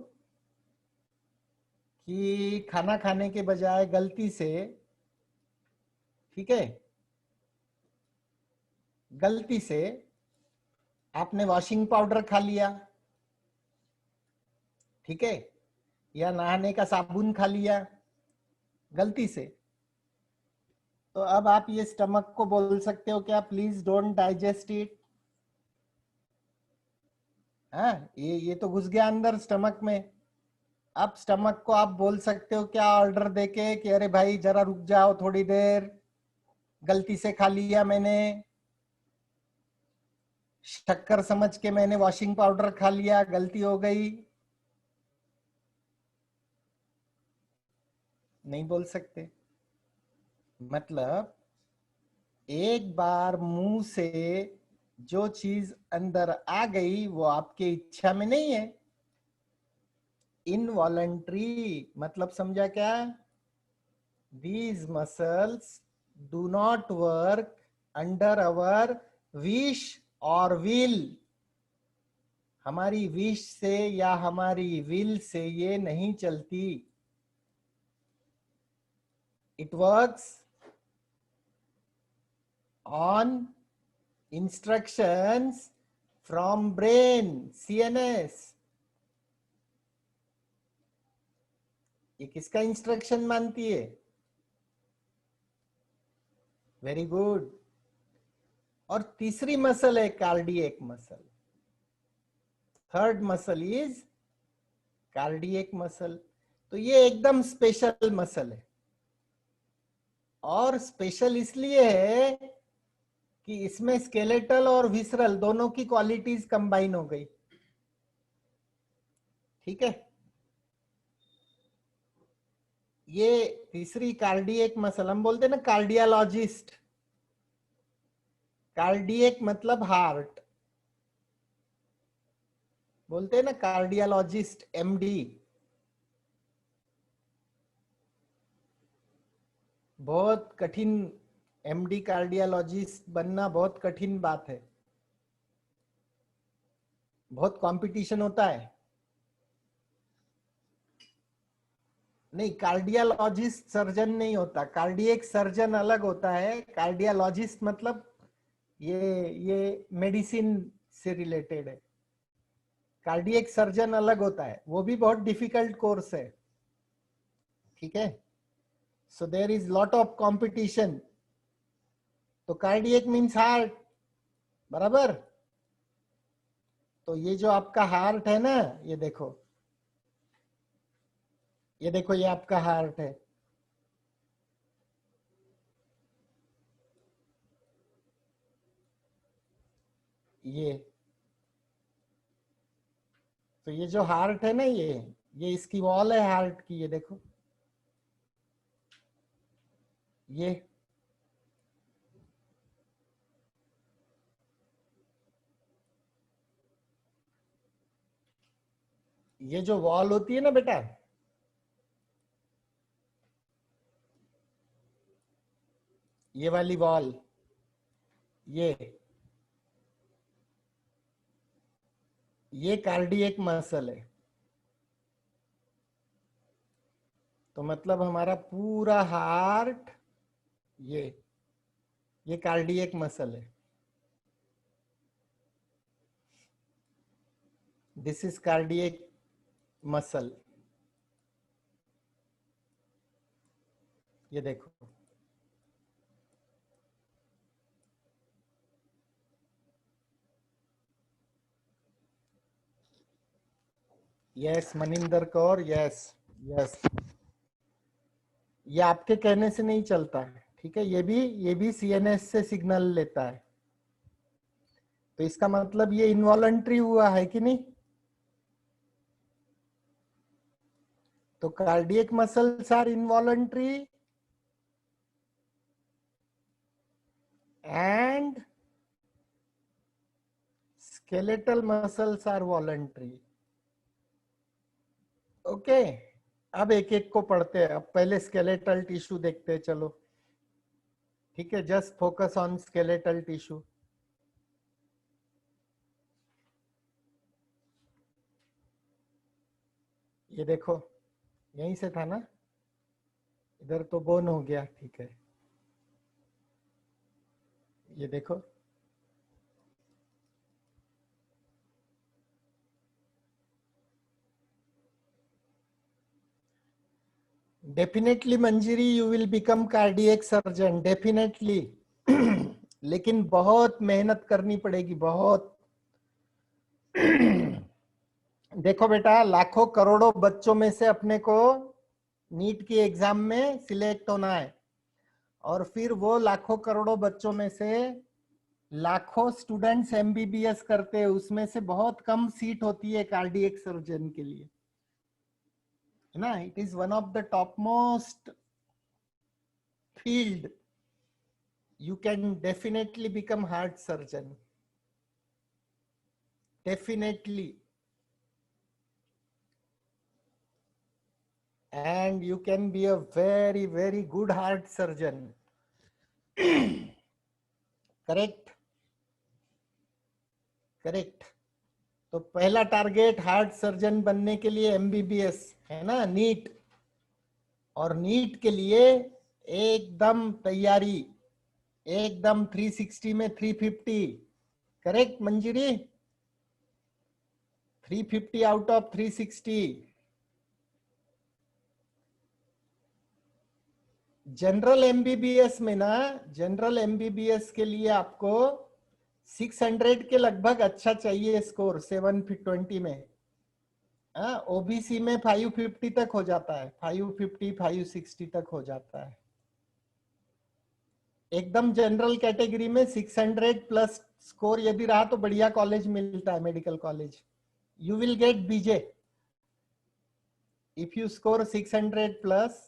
कि खाना खाने के बजाय गलती से, ठीक है, गलती से आपने वॉशिंग पाउडर खा लिया, ठीक है, या नहाने का साबुन खा लिया गलती से। तो अब आप ये स्टमक को बोल सकते हो क्या, प्लीज डोंट डाइजेस्ट इट। हाँ, ये तो घुस गया अंदर स्टमक में। अब स्टमक को आप बोल सकते हो क्या, ऑर्डर देके कि अरे भाई जरा रुक जाओ थोड़ी देर, गलती से खा लिया मैंने, शक्कर समझ के मैंने वॉशिंग पाउडर खा लिया, गलती हो गई। नहीं बोल सकते। मतलब एक बार मुंह से जो चीज अंदर आ गई वो आपके इच्छा में नहीं है। इनवॉलंटरी मतलब समझा क्या? These muscles do not work under our wish or will। हमारी विश से या हमारी विल से ये नहीं चलती। It works on instructions from brain, CNS। ये किसका इंस्ट्रक्शन मानती है? Very good. और तीसरी मसल है cardiac muscle. Third muscle is cardiac muscle. तो ये एकदम स्पेशल मसल है, और स्पेशल इसलिए है कि इसमें स्केलेटल और विसरल दोनों की क्वालिटीज कंबाइन हो गई, ठीक है। ये तीसरी कार्डियक मसल, हम बोलते हैं ना कार्डियोलॉजिस्ट। कार्डियक मतलब हार्ट, बोलते हैं ना कार्डियोलॉजिस्ट, एमडी। बहुत कठिन, एमडी कार्डियोलॉजिस्ट बनना बहुत कठिन बात है, बहुत कंपटीशन होता है। नहीं, कार्डियोलॉजिस्ट सर्जन नहीं होता, कार्डियक सर्जन अलग होता है। कार्डियोलॉजिस्ट मतलब ये मेडिसिन से रिलेटेड है। कार्डियक सर्जन अलग होता है, वो भी बहुत डिफिकल्ट कोर्स है, ठीक है। So there is lot of competition. तो कार्डियक मीन्स हार्ट, बराबर। तो ये जो आपका हार्ट है ना, ये देखो, ये देखो, ये आपका हार्ट है। ये तो ये जो हार्ट है ना, ये इसकी वॉल है हार्ट की, ये देखो, ये जो वॉल होती है ना बेटा, ये वाली वॉल, ये कार्डियक मसल है। तो मतलब हमारा पूरा हार्ट ये कार्डियक मसल है। This is cardiac muscle. ये देखो, yes Maninder Kaur, yes yes, ये आपके कहने से नहीं चलता है, ठीक है। ये भी सीएनएस से सिग्नल लेता है। तो इसका मतलब ये इनवॉलंटरी हुआ है कि नहीं? तो cardiac muscles are involuntary and skeletal muscles are voluntary. Okay, अब एक एक को पढ़ते हैं। अब पहले स्केलेटल टिश्यू देखते हैं, चलो ठीक है। Just focus on skeletal tissue. ये देखो, यहीं से था ना, इधर तो बोन हो गया, ठीक है। ये देखो, definitely Manjiri you will become cardiac surgeon, definitely. लेकिन बहुत मेहनत करनी पड़ेगी, बहुत। देखो बेटा, लाखों करोड़ों बच्चों में से अपने को नीट की एग्जाम में सिलेक्ट होना है, और फिर वो लाखों करोड़ों बच्चों में से लाखों स्टूडेंट्स एमबीबीएस करते हैं, उसमें से बहुत कम सीट होती है कार्डियक सर्जन के लिए, है ना। It is one of the top most field. You can definitely become heart surgeon, definitely, and you can be a very very good heart surgeon. Correct, correct. तो पहला टारगेट हार्ट सर्जन बनने के लिए MBBS है ना, NEET. और NEET के लिए एकदम तैयारी, एकदम 360 में 350, correct Manjari, 350 out of 360। General MBBS में ना, जनरल एमबीबीएस के लिए आपको 600 के लगभग अच्छा चाहिए स्कोर, 720 में। ओबीसी में 550 तक हो जाता है, 550 560 तक हो जाता है। एकदम जनरल कैटेगरी में 600 प्लस स्कोर यदि रहा तो बढ़िया कॉलेज मिलता है, medical college. You will get BJ if you score 600 plus.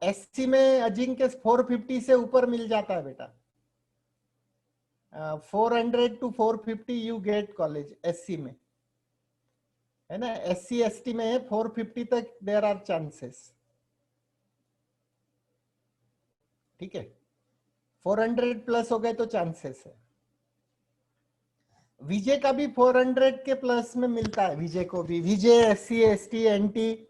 SC में अजिंक्य 450 से ऊपर मिल जाता है बेटा, 400 to 450 you get college SC में, है ना। एससी एसटी में 450 तक देयर आर चांसेस, ठीक है। 400 प्लस हो गए तो चांसेस है। विजय का भी 400 के प्लस में मिलता है, विजय को भी, विजय एससी एसटी एनटी।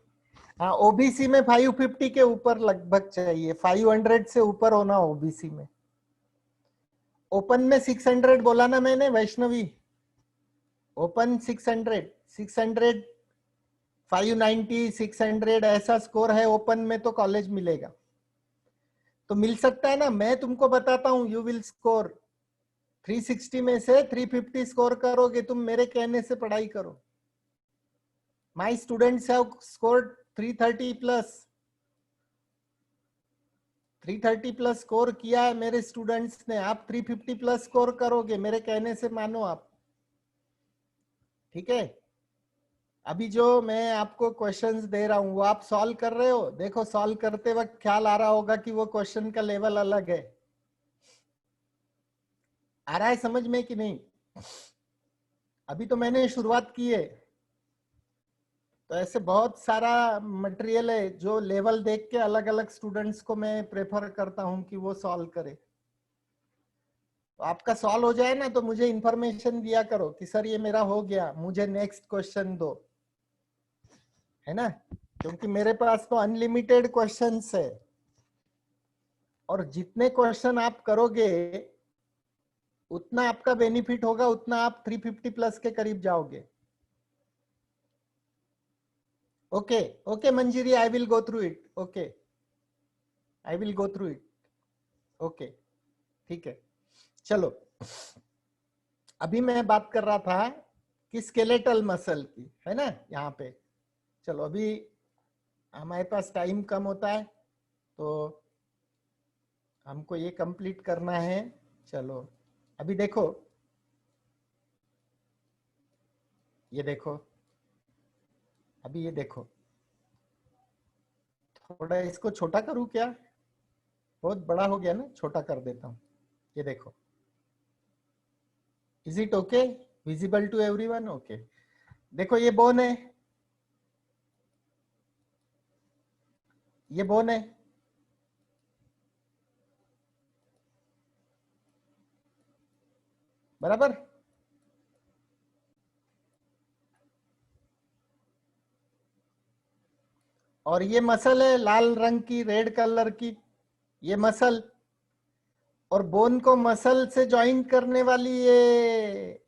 हाँ, ओबीसी में 550 के ऊपर लगभग चाहिए, 500 से ऊपर होना ओबीसी में। ओपन में 600 बोला ना मैंने वैष्णवी, ओपन 600, 600 590 600 ऐसा स्कोर है ओपन में तो कॉलेज मिलेगा, तो मिल सकता है ना। मैं तुमको बताता हूं, यू विल स्कोर 360 में से 350 स्कोर करोगे तुम, मेरे कहने से पढ़ाई करो। My students have scored 330 plus, 330 plus score किया है मेरे स्टूडेंट्स ने। आप 350 प्लस स्कोर करोगे, मेरे कहने से मानो आप। ठीक है, अभी जो मैं आपको क्वेश्चंस दे रहा हूं वो आप सॉल्व कर रहे हो। देखो सॉल्व करते वक्त ख्याल आ रहा होगा कि वो क्वेश्चन का लेवल अलग है। आ रहा है समझ में कि नहीं? अभी तो मैंने शुरुआत की है, तो ऐसे बहुत सारा मटेरियल है जो लेवल देख के अलग अलग स्टूडेंट्स को मैं प्रेफर करता हूं कि वो सॉल्व करे। तो आपका सॉल्व हो जाए ना तो मुझे इंफॉर्मेशन दिया करो कि सर ये मेरा हो गया, मुझे नेक्स्ट क्वेश्चन दो, है ना? क्योंकि मेरे पास तो अनलिमिटेड क्वेश्चंस है, और जितने क्वेश्चन आप करोगे उतना आपका बेनिफिट होगा, उतना आप 350 प्लस के करीब जाओगे। Okay okay Manjiri, I will go through it. Okay, I will go through it. Okay ठीक है, चलो अभी मैं बात कर रहा था कि स्केलेटल मसल की, है ना यहाँ पे। चलो अभी हमारे पास टाइम कम होता है तो हमको ये कंप्लीट करना है। चलो अभी देखो, ये देखो, अभी ये देखो, थोड़ा इसको छोटा करूं क्या? बहुत बड़ा हो गया ना, छोटा कर देता हूं। ये देखो, is it okay, visible to everyone? Okay, देखो ये बोन है, ये बोन है, बराबर। और ये मसल है लाल रंग की, रेड कलर की, ये मसल। और बोन को मसल से ज्वाइंट करने वाली ये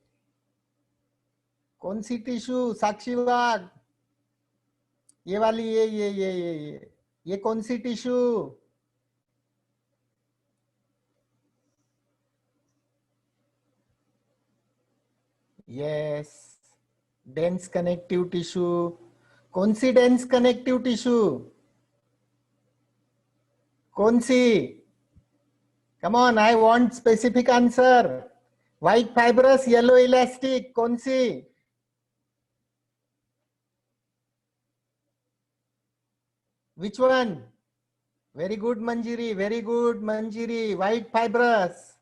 कौन सी टिश्यू, साक्षी वाघ? ये वाली, ये कौन सी tissue? Yes, dense connective tissue. कौन सी डेंस कनेक्टिव टिश्यू? कौन सी? Come on, I want specific answer. White fibrous, yellow elastic, कौन सी? Which one? Very good Manjiri, very good Manjiri, white fibrous,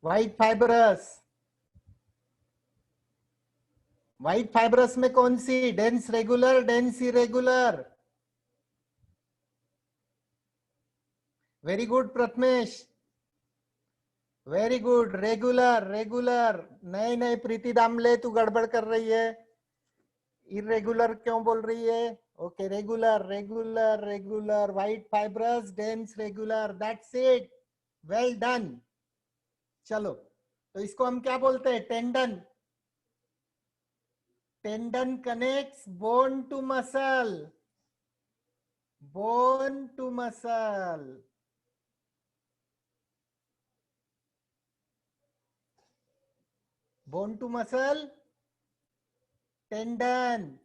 white fibrous. White fibrous में कौन सी? Dense regular, dense irregular? Very good Prathamesh, very good, regular, regular. नहीं नहीं प्रीति दामले, तू गड़बड़ कर रही है, इरेगुलर क्यों बोल रही है? Okay, regular, regular, regular, white fibrous, dense regular, that's it, well done. चलो तो इसको हम क्या बोलते हैं? Tendon. Tendon connects bone to muscle, bone to muscle. Bone to muscle, tendon.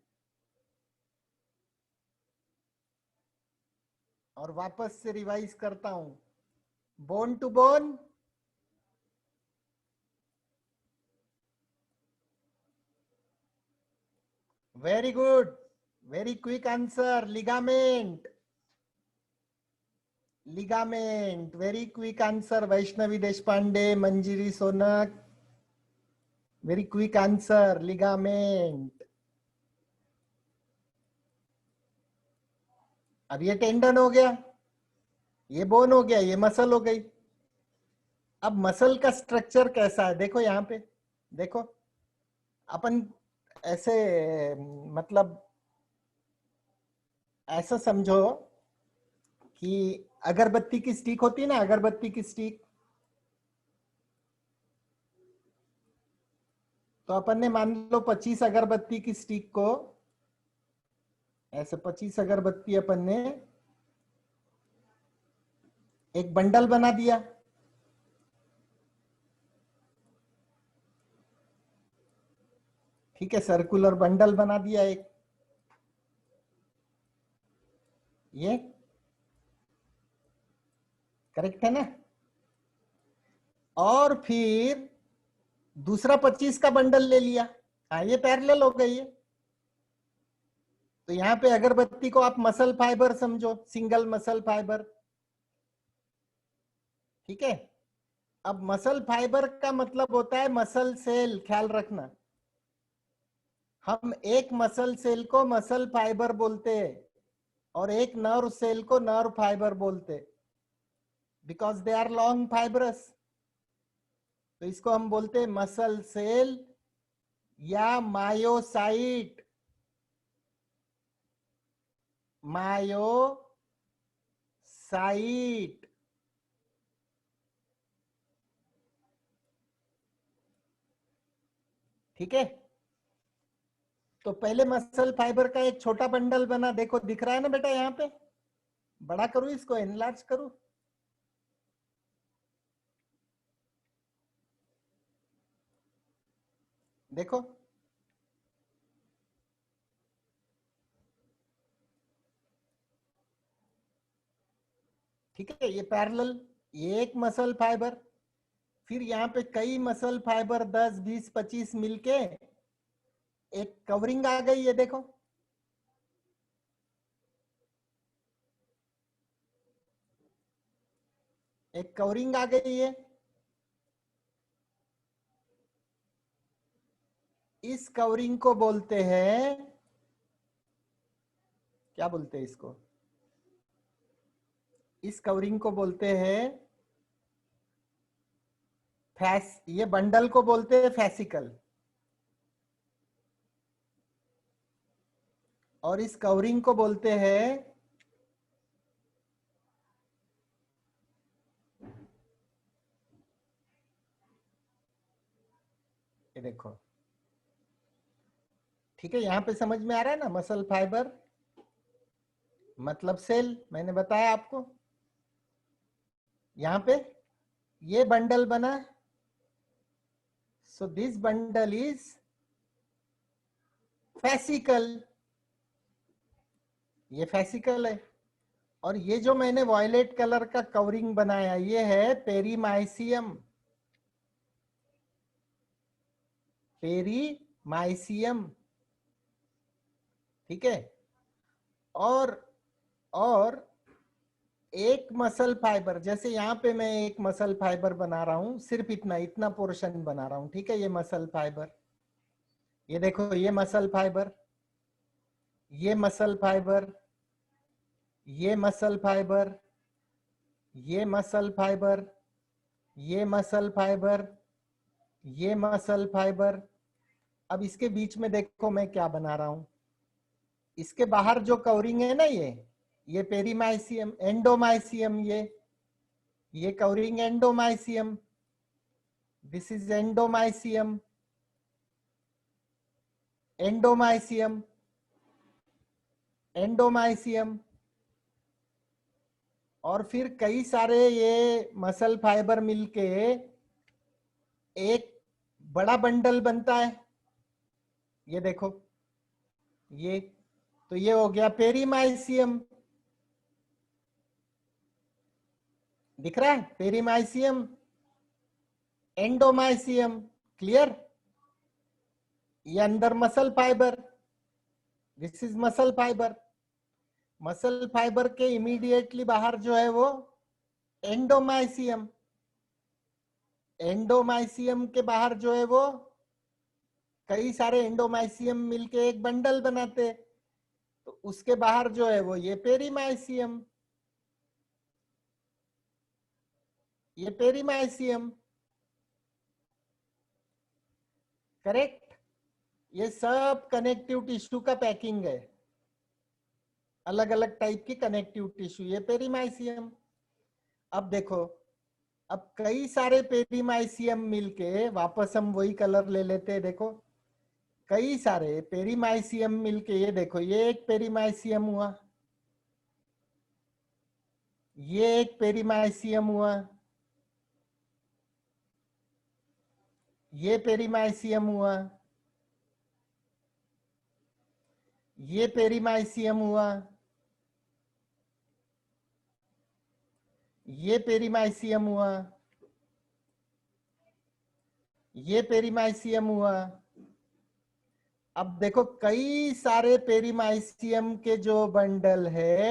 और वापस से रिवाइज करता हूं, bone to bone, very good, very quick answer, ligament, ligament, very quick answer, Vaishnavi Deshpande, Manjiri Sonak, very quick answer, ligament. अब ये tendon हो गया, ये बोन हो गया, ये मसल हो गई। अब मसल का स्ट्रक्चर कैसा है देखो यहाँ पे, देखो अपन ऐसे, मतलब ऐसा समझो कि अगरबत्ती की स्टिक होती है ना, अगरबत्ती की स्टिक, तो अपन ने मान लो 25 अगरबत्ती की स्टिक को, ऐसे 25 अगरबत्ती अपन ने एक बंडल बना दिया, ठीक है, सर्कुलर बंडल बना दिया एक, ये करेक्ट है ना? और फिर दूसरा 25 का बंडल ले लिया, हाँ, ये पैरेलल हो गई है। तो यहाँ पे अगरबत्ती को आप मसल फाइबर समझो, सिंगल मसल फाइबर। ठीक है। अब मसल फाइबर का मतलब होता है मसल सेल, ख्याल रखना। हम एक मसल सेल को मसल फाइबर बोलते हैं और एक नर्व सेल को नर्व फाइबर बोलते, because they are long fibres. तो इसको हम बोलते हैं मसल सेल या मायोसाइट। मायोसाइट। ठीक है। तो पहले मसल फाइबर का एक छोटा बंडल बना, देखो दिख रहा है ना बेटा, यहाँ पे बड़ा करूं, इसको एनलार्ज करूं। देखो, ठीक है, ये पैरेलल, ये एक मसल फाइबर, फिर यहाँ पे कई मसल फाइबर 10, 20, 25 मिलके एक कवरिंग आ गई है। देखो, एक कवरिंग आ गई है। इस कवरिंग को बोलते हैं, क्या बोलते हैं इसको, इस कवरिंग को बोलते हैं ये बंडल को बोलते हैं फैसिकल, और इस कवरिंग को बोलते हैं ये देखो। ठीक है, यहां पे समझ में आ रहा है ना, मसल फाइबर मतलब सेल, मैंने बताया आपको। यहां पे ये बंडल बना, so this bundle is fascicle, ये फैसिकल है। और ये जो मैंने वॉयलेट कलर का कवरिंग बनाया, ये है पेरीमाइसियम। पेरीमाइसियम। ठीक है। और और एक मसल फाइबर, जैसे यहाँ पे मैं एक मसल फाइबर बना रहा हूं, सिर्फ इतना इतना पोर्शन बना रहा हूं। ठीक है, ये मसल फाइबर, ये देखो, ये मसल फाइबर, ये मसल फाइबर, ये मसल फाइबर, ये मसल फाइबर, ये मसल फाइबर, ये मसल फाइबर। अब इसके बीच में देखो मैं क्या बना रहा हूं, इसके बाहर जो कवरिंग है ना, ये पेरीमाइसियम, एंडोमाइसियम, ये covering endomysium, this is endomysium, endomysium, endomysium. और फिर कई सारे ये मसल फाइबर मिलके एक बड़ा बंडल बनता है, ये देखो, ये तो ये हो गया पेरीमाइसियम। दिख रहा है, पेरीमाइसियम, एंडोमाइसियम, क्लियर। ये अंदर muscle fibre, this is muscle fibre. Muscle fibre के इमीडिएटली बाहर जो है वो एंडोमाइसियम, एंडोमाइसियम के बाहर जो है वो कई सारे एंडोमाइसियम मिलके एक बंडल बनाते, तो उसके बाहर जो है वो ये पेरीमाइसियम, ये पेरीमाइसियम, करेक्ट। ये सब कनेक्टिव टिश्यू का पैकिंग है, अलग अलग टाइप की कनेक्टिव टिश्यू, ये पेरीमाइसियम। अब देखो, अब कई सारे पेरीमाइसियम मिलके, वापस हम वही कलर ले लेते हैं, देखो, कई सारे पेरीमाइसियम मिलके, ये देखो, ये एक पेरीमाइसियम हुआ, ये एक पेरीमाइसियम हुआ, ये पेरीमाइसियम हुआ, ये पेरीमाइसियम हुआ, ये पेरीमाइसियम हुआ, ये पेरीमाइसियम हुआ, अब देखो कई सारे पेरीमाइसियम के जो बंडल है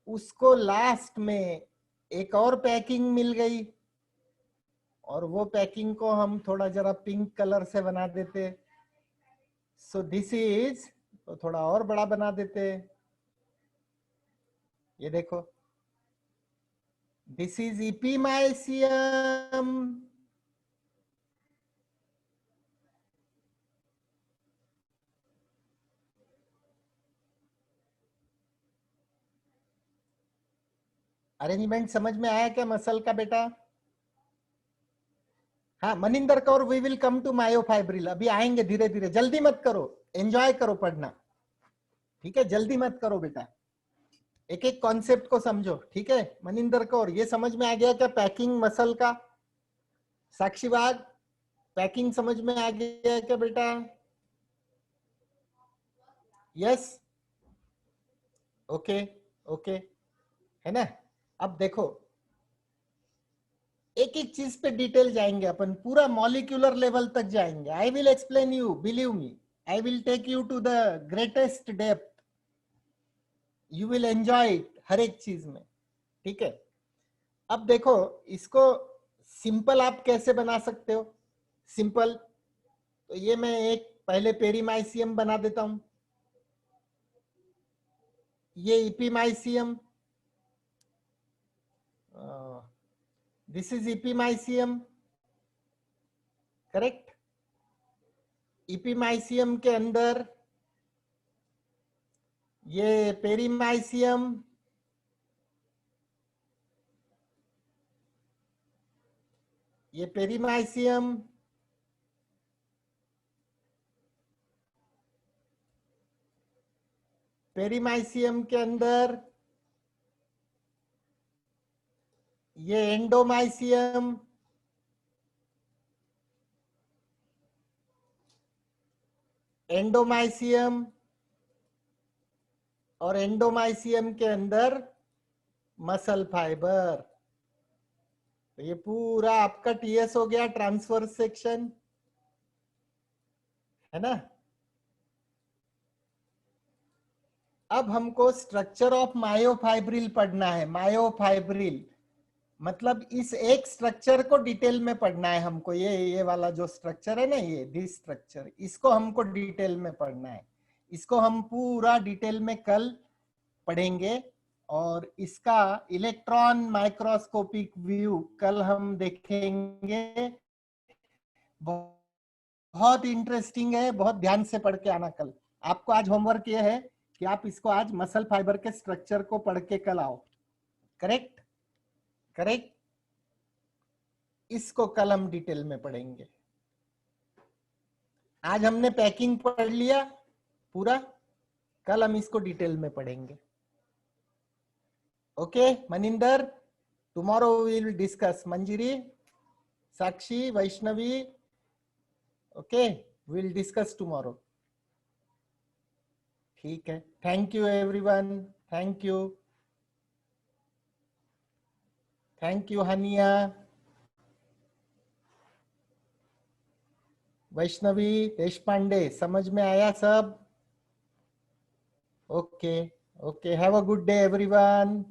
उसको लास्ट में एक और पैकिंग मिल गई, और वो पैकिंग को हम थोड़ा जरा पिंक कलर से बना देते। सो दिस इज, तो थोड़ा और बड़ा बना देते। ये देखो, दिस इज इपीमाइसियम। अरेंजमेंट समझ में आया क्या मसल का बेटा? हाँ Maninder Kaur, we will come to myofibril, अभी आएंगे धीरे धीरे, जल्दी मत करो, एंजॉय करो पढ़ना, ठीक है? जल्दी मत करो बेटा, एक एक कॉन्सेप्ट को समझो, ठीक है? मनिंदर कौर, ये समझ में आ गया क्या पैकिंग मसल का? साक्षीवाद, पैकिंग समझ में आ गया क्या बेटा? यस, ओके ओके, है ना? अब देखो एक एक चीज पे डिटेल जाएंगे अपन, पूरा मॉलिक्यूलर लेवल तक जाएंगे। I will explain you, believe me, I will take you to the greatest depth, you will enjoy it हर एक चीज में, ठीक है? अब देखो इसको सिंपल आप कैसे बना सकते हो? सिंपल, तो ये मैं एक पहले पेरीमाइसियम बना देता हूं, ये इपीमाइसियम, दिस इज इपीमाइसियम, करेक्ट? इपीमाइसियम के अंदर ये पेरीमाइसियम, ये पेरीमाइसियम, पेरीमाइसियम के अंदर ये एंडोमाइसियम, एंडोमाइसियम, और एंडोमाइसियम के अंदर मसल फाइबर। तो ये पूरा आपका टीएस हो गया, ट्रांसवर्स सेक्शन, है ना? अब हमको स्ट्रक्चर ऑफ मायोफाइब्रिल पढ़ना है। मायोफाइब्रिल मतलब इस एक स्ट्रक्चर को डिटेल में पढ़ना है हमको, ये वाला जो स्ट्रक्चर है ना, ये दिस स्ट्रक्चर, इसको हमको डिटेल में पढ़ना है। इसको हम पूरा डिटेल में कल पढ़ेंगे, और इसका इलेक्ट्रॉन माइक्रोस्कोपिक व्यू कल हम देखेंगे। बहुत इंटरेस्टिंग है, बहुत ध्यान से पढ़ के आना कल। आपको आज होमवर्क ये है कि आप इसको आज मसल फाइबर के स्ट्रक्चर को पढ़ के कल आओ, करेक्ट? करेक्ट, इसको कल हम डिटेल में पढ़ेंगे। आज हमने पैकिंग पढ़ लिया पूरा, कल हम इसको डिटेल में पढ़ेंगे। Okay Maninder, tomorrow we will discuss. Manjiri, Sakshi, Vaishnavi, okay will discuss tomorrow, ठीक है? Thank you everyone, thank you, thank you Haniya, Vaishnavi, Deshpande, समझ में आया सब? Okay okay, have a good day everyone,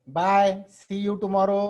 bye, see you tomorrow.